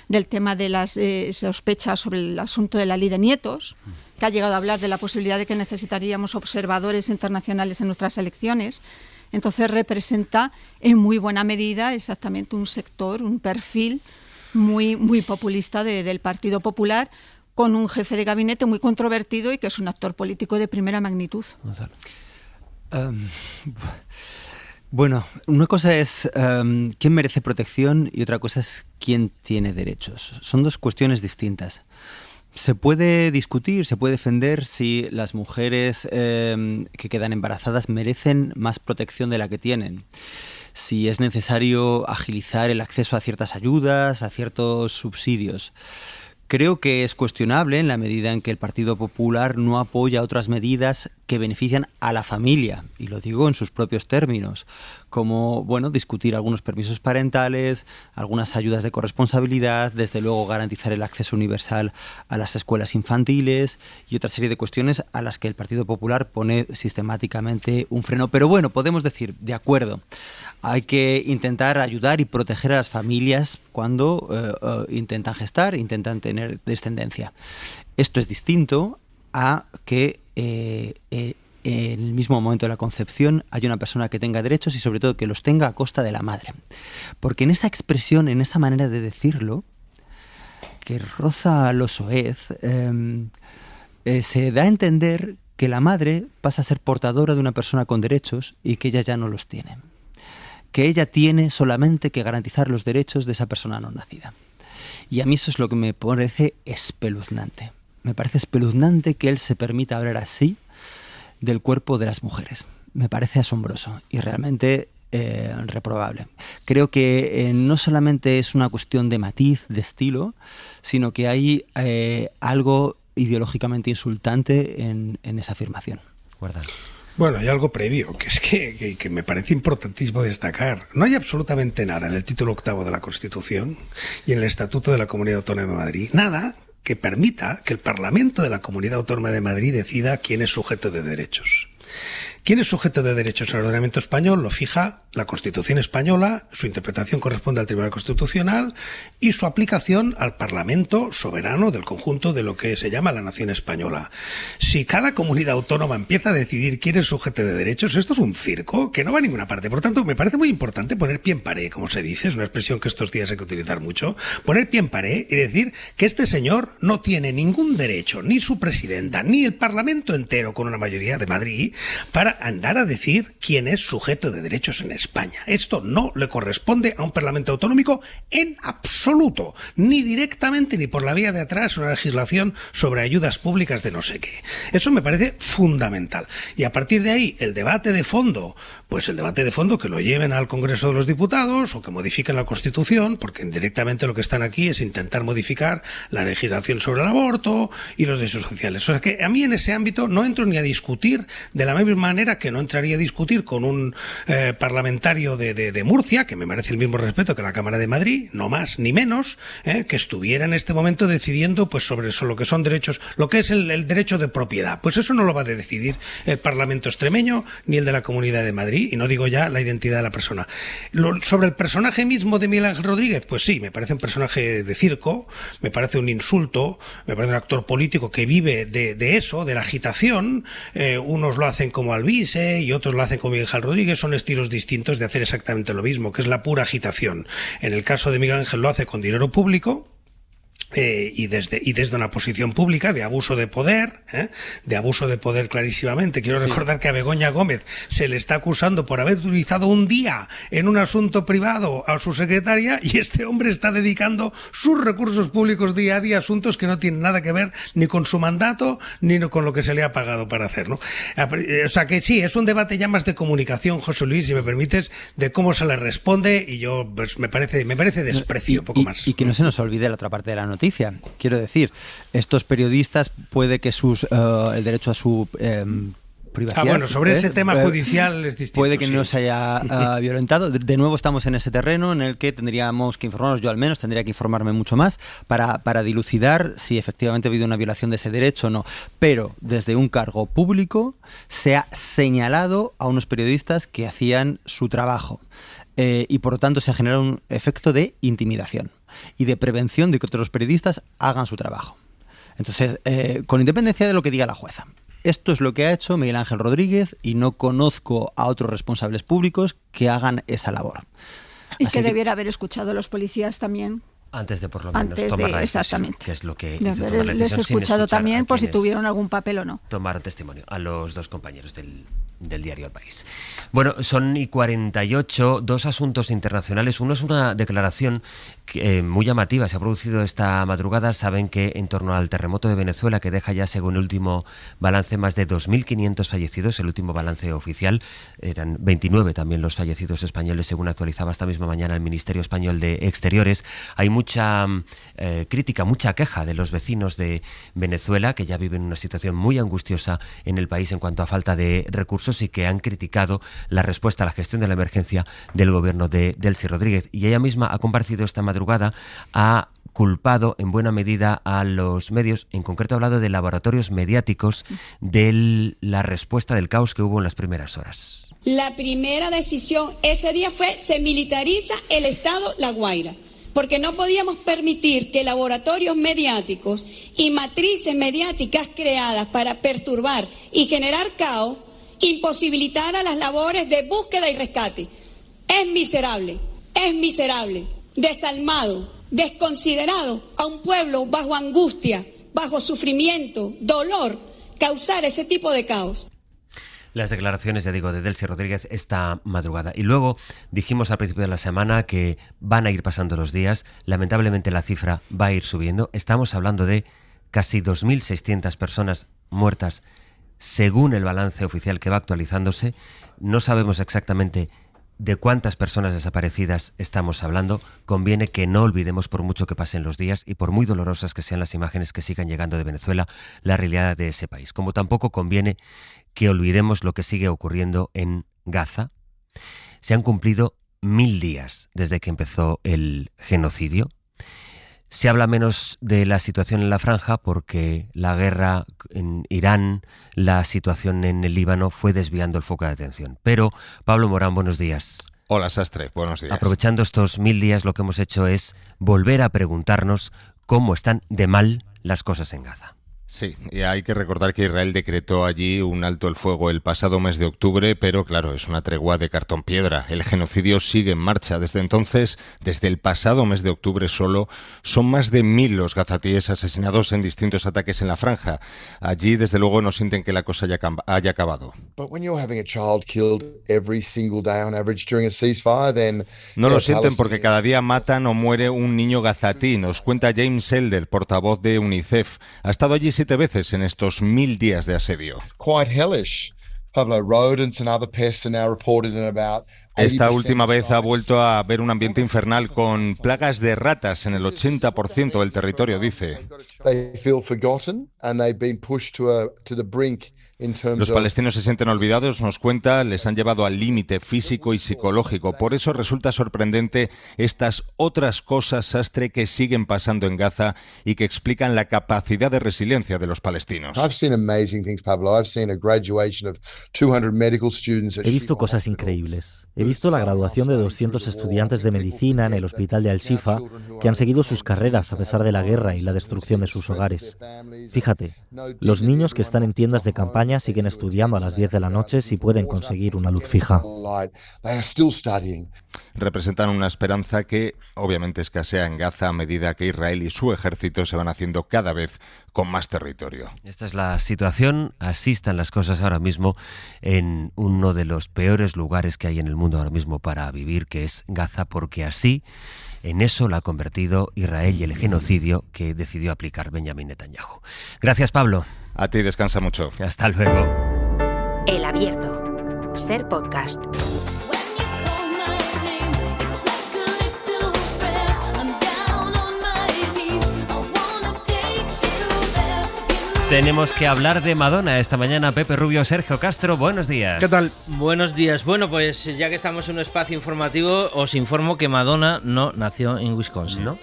del tema de las sospechas sobre el asunto de la ley de nietos, que ha llegado a hablar de la posibilidad de que necesitaríamos observadores internacionales en nuestras elecciones. Entonces representa en muy buena medida exactamente un sector, un perfil muy, muy populista del Partido Popular, con un jefe de gabinete muy controvertido y que es un actor político de primera magnitud. Bueno, una cosa es quién merece protección y otra cosa es quién tiene derechos. Son dos cuestiones distintas. Se puede discutir, se puede defender si las mujeres que quedan embarazadas merecen más protección de la que tienen. Si es necesario agilizar el acceso a ciertas ayudas, a ciertos subsidios. Creo que es cuestionable en la medida en que el Partido Popular no apoya otras medidas que benefician a la familia, y lo digo en sus propios términos, como discutir algunos permisos parentales, algunas ayudas de corresponsabilidad, desde luego garantizar el acceso universal a las escuelas infantiles y otra serie de cuestiones a las que el Partido Popular pone sistemáticamente un freno. Pero podemos decir, de acuerdo, hay que intentar ayudar y proteger a las familias cuando intentan gestar, intentan tener descendencia. Esto es distinto a que en el mismo momento de la concepción haya una persona que tenga derechos y sobre todo que los tenga a costa de la madre. Porque en esa expresión, en esa manera de decirlo, que roza lo soez, se da a entender que la madre pasa a ser portadora de una persona con derechos y que ella ya no los tiene. Que ella tiene solamente que garantizar los derechos de esa persona no nacida. Y a mí eso es lo que me parece espeluznante. Me parece espeluznante que él se permita hablar así del cuerpo de las mujeres. Me parece asombroso y realmente reprobable. Creo que no solamente es una cuestión de matiz, de estilo, sino que hay algo ideológicamente insultante en esa afirmación. Bueno, hay algo previo, que es que me parece importantísimo destacar. No hay absolutamente nada en el título 8º de la Constitución y en el Estatuto de la Comunidad Autónoma de Madrid, nada que permita que el Parlamento de la Comunidad Autónoma de Madrid decida quién es sujeto de derechos. ¿Quién es sujeto de derechos en el ordenamiento español? Lo fija la Constitución española, su interpretación corresponde al Tribunal Constitucional y su aplicación al Parlamento soberano del conjunto de lo que se llama la nación española. Si cada comunidad autónoma empieza a decidir quién es sujeto de derechos, esto es un circo que no va a ninguna parte. Por tanto, me parece muy importante poner pie en pared, como se dice, es una expresión que estos días hay que utilizar mucho, poner pie en pared y decir que este señor no tiene ningún derecho, ni su presidenta, ni el Parlamento entero con una mayoría de Madrid, para andar a decir quién es sujeto de derechos en España. Esto no le corresponde a un Parlamento autonómico en absoluto, ni directamente ni por la vía de atrás una legislación sobre ayudas públicas de no sé qué. Eso me parece fundamental. Y a partir de ahí, el debate de fondo, pues el debate de fondo que lo lleven al Congreso de los Diputados o que modifiquen la Constitución, porque indirectamente lo que están aquí es intentar modificar la legislación sobre el aborto y los derechos sociales. O sea que a mí en ese ámbito no entro ni a discutir de la misma manera que no entraría a discutir con un parlamentario de Murcia, que me merece el mismo respeto que la Cámara de Madrid, no más ni menos, que estuviera en este momento decidiendo pues sobre lo que son derechos, lo que es el derecho de propiedad. Pues eso no lo va a decidir el Parlamento extremeño ni el de la Comunidad de Madrid, y no digo ya la identidad de la persona. Sobre el personaje mismo de Miguel Ángel Rodríguez, pues sí, me parece un personaje de circo, me parece un insulto, me parece un actor político que vive de eso, de la agitación. Unos lo hacen como Albizu y otros lo hacen con Miguel Ángel Rodríguez, son estilos distintos de hacer exactamente lo mismo, que es la pura agitación. En el caso de Miguel Ángel lo hace con dinero público, y desde una posición pública de abuso de poder clarísimamente. Quiero recordar que a Begoña Gómez se le está acusando por haber utilizado un día en un asunto privado a su secretaria, y este hombre está dedicando sus recursos públicos día a día a asuntos que no tienen nada que ver ni con su mandato ni con lo que se le ha pagado para hacer, ¿no? O sea que sí, es un debate ya más de comunicación, José Luis, si me permites, de cómo se le responde, y yo pues, me parece desprecio, poco más. Y que no se nos olvide la otra parte de la noticia. Quiero decir, estos periodistas puede que el derecho a su privacidad... bueno, sobre ese tema judicial es distinto. Puede que no se haya violentado. De nuevo estamos en ese terreno en el que tendríamos que informarnos, yo al menos tendría que informarme mucho más para dilucidar si efectivamente ha habido una violación de ese derecho o no. Pero desde un cargo público se ha señalado a unos periodistas que hacían su trabajo. Y por lo tanto se ha generado un efecto de intimidación y de prevención de que otros periodistas hagan su trabajo. Entonces, con independencia de lo que diga la jueza, esto es lo que ha hecho Miguel Ángel Rodríguez, y no conozco a otros responsables públicos que hagan esa labor. Y que debiera haber escuchado a los policías también. Antes de por lo menos tomar la decisión, exactamente. Que es lo que les he escuchado también por si tuvieron algún papel o no. Tomaron testimonio a los dos compañeros del diario El País. Bueno, son 48, dos asuntos internacionales. Uno es una declaración muy llamativa, se ha producido esta madrugada. Saben que en torno al terremoto de Venezuela, que deja ya, según el último balance, más de 2.500 fallecidos, el último balance oficial, eran 29 también los fallecidos españoles, según actualizaba esta misma mañana el Ministerio Español de Exteriores. Hay mucha crítica, mucha queja de los vecinos de Venezuela, que ya viven una situación muy angustiosa en el país en cuanto a falta de recursos y que han criticado la respuesta a la gestión de la emergencia del gobierno de Delcy Rodríguez. Y ella misma ha comparecido esta madrugada, ha culpado en buena medida a los medios, en concreto ha hablado de laboratorios mediáticos de la respuesta del caos que hubo en las primeras horas. La primera decisión ese día fue: se militariza el Estado La Guaira, porque no podíamos permitir que laboratorios mediáticos y matrices mediáticas creadas para perturbar y generar caos imposibilitaran las labores de búsqueda y rescate. Es miserable, desalmado, desconsiderado a un pueblo bajo angustia, bajo sufrimiento, dolor, causar ese tipo de caos. Las declaraciones, ya digo, de Delcy Rodríguez esta madrugada. Y luego dijimos al principio de la semana que van a ir pasando los días. Lamentablemente la cifra va a ir subiendo. Estamos hablando de casi 2.600 personas muertas según el balance oficial que va actualizándose. No sabemos exactamente de cuántas personas desaparecidas estamos hablando. Conviene que no olvidemos, por mucho que pasen los días y por muy dolorosas que sean las imágenes que sigan llegando de Venezuela, la realidad de ese país. Como tampoco conviene que olvidemos lo que sigue ocurriendo en Gaza. Se han cumplido 1000 días desde que empezó el genocidio. Se habla menos de la situación en la franja porque la guerra en Irán, la situación en el Líbano fue desviando el foco de atención. Pero, Pablo Morán, buenos días. Hola, Sastre, buenos días. Aprovechando estos 1000 días, lo que hemos hecho es volver a preguntarnos cómo están de mal las cosas en Gaza. Sí, y hay que recordar que Israel decretó allí un alto el fuego el pasado mes de octubre, pero claro, es una tregua de cartón piedra. El genocidio sigue en marcha. Desde entonces, desde el pasado mes de octubre solo, son más de 1000 los gazatíes asesinados en distintos ataques en la franja. Allí, desde luego, no sienten que la cosa haya acabado. No lo sienten porque cada día matan o muere un niño gazatí, nos cuenta James Elder, portavoz de UNICEF. Ha estado allí 7 veces en estos 1000 días de asedio. Esta última vez ha vuelto a haber un ambiente infernal con plagas de ratas en el 80% del territorio, dice. Los palestinos se sienten olvidados, nos cuenta, les han llevado al límite físico y psicológico. Por eso resulta sorprendente estas otras cosas, Sastre, que siguen pasando en Gaza y que explican la capacidad de resiliencia de los palestinos. He visto cosas increíbles. He visto la graduación de 200 estudiantes de medicina en el hospital de Al-Shifa que han seguido sus carreras a pesar de la guerra y la destrucción de sus hogares. Fíjate, los niños que están en tiendas de campaña siguen estudiando a las 10 de la noche si pueden conseguir una luz fija. Representan una esperanza que obviamente escasea en Gaza a medida que Israel y su ejército se van haciendo cada vez con más territorio. Esta es la situación, así están las cosas ahora mismo en uno de los peores lugares que hay en el mundo ahora mismo para vivir, que es Gaza, porque así, en eso la ha convertido Israel y el genocidio que decidió aplicar Benjamín Netanyahu. Gracias, Pablo. A ti, descansa mucho. Hasta luego. El Abierto. Ser podcast. Tenemos que hablar de Madonna esta mañana. Pepe Rubio, Sergio Castro, buenos días. ¿Qué tal? Buenos días. Bueno, pues ya que estamos en un espacio informativo, os informo que Madonna no nació en Wisconsin. No.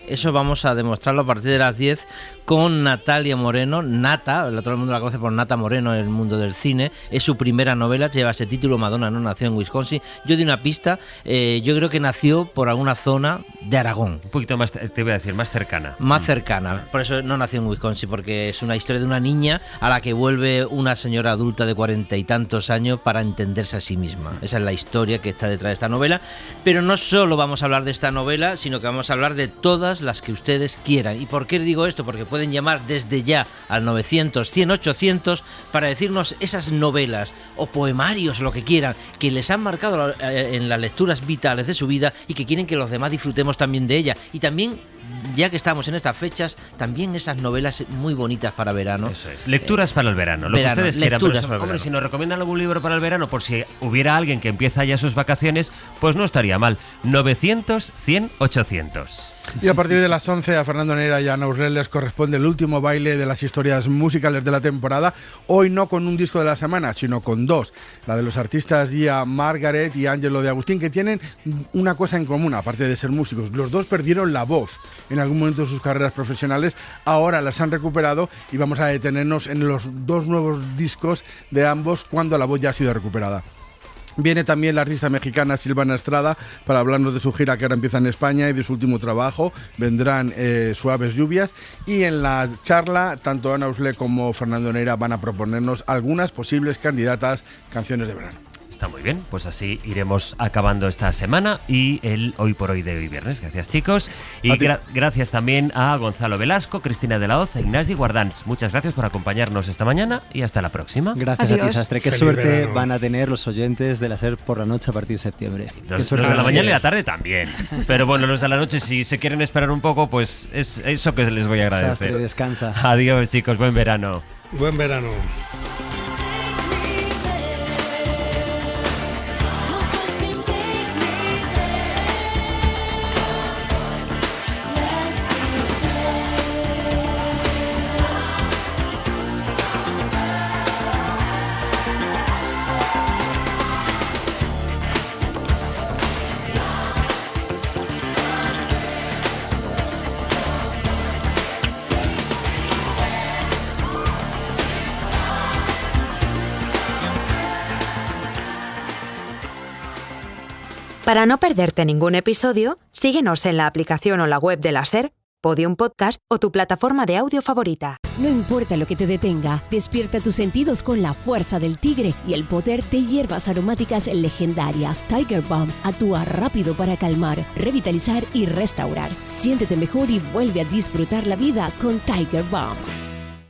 Eso vamos a demostrarlo a partir de las 10 con Natalia Moreno. Nata, todo el mundo la conoce por Nata Moreno en el mundo del cine. Es su primera novela, lleva ese título, Madonna no nació en Wisconsin. Yo di una pista, yo creo que nació por alguna zona de Aragón. Un poquito más, te voy a decir, más cercana. Más cercana, por eso no nació en Wisconsin, porque es una historia de una niña a la que vuelve una señora adulta de 40 y tantos años para entenderse a sí misma. Esa es la historia que está detrás de esta novela. Pero no solo vamos a hablar de esta novela, sino que vamos a hablar de todas las que ustedes quieran. ¿Y por qué digo esto? Porque pueden llamar desde ya al 900-100-800 para decirnos esas novelas o poemarios, lo que quieran, que les han marcado en las lecturas vitales de su vida y que quieren que los demás disfrutemos también de ella. Y también, ya que estamos en estas fechas, también esas novelas muy bonitas para verano. Eso es, lecturas para el verano, lo que ustedes quieran. Pero, hombre, si nos recomiendan algún libro para el verano, por si hubiera alguien que empieza ya sus vacaciones, pues no estaría mal. 900-100-800. Y a partir de las 11 a Fernando Neira y a Ana Urrell les corresponde el último baile de las historias musicales de la temporada. Hoy no con un disco de la semana, sino con dos. La de los artistas Gia Margaret y Ángelo de Agustín, que tienen una cosa en común, aparte de ser músicos. Los dos perdieron la voz en algún momento de sus carreras profesionales. Ahora las han recuperado y vamos a detenernos en los dos nuevos discos de ambos cuando la voz ya ha sido recuperada. Viene también la artista mexicana Silvana Estrada para hablarnos de su gira que ahora empieza en España y de su último trabajo. Vendrán Suaves Lluvias, y en la charla tanto Ana Urrell como Fernando Neira van a proponernos algunas posibles candidatas canciones de verano. Está muy bien, pues así iremos acabando esta semana y el Hoy por Hoy de hoy viernes. Gracias, chicos. Y gracias también a Gonzalo Velasco, Cristina de la Hoz e Ignasi Guardans. Muchas gracias por acompañarnos esta mañana y hasta la próxima. Gracias. Adiós. A ti, Sastre. Qué feliz suerte verano van a tener los oyentes de la SER por la noche a partir de septiembre. Los de la mañana y la tarde también. Pero bueno, los de la noche, si se quieren esperar un poco, pues es eso que les voy a agradecer. Sastre, descansa. Adiós, chicos. Buen verano. Buen verano. Para no perderte ningún episodio, síguenos en la aplicación o la web de la SER, Podium Podcast o tu plataforma de audio favorita. No importa lo que te detenga, despierta tus sentidos con la fuerza del tigre y el poder de hierbas aromáticas legendarias. Tiger Balm actúa rápido para calmar, revitalizar y restaurar. Siéntete mejor y vuelve a disfrutar la vida con Tiger Balm.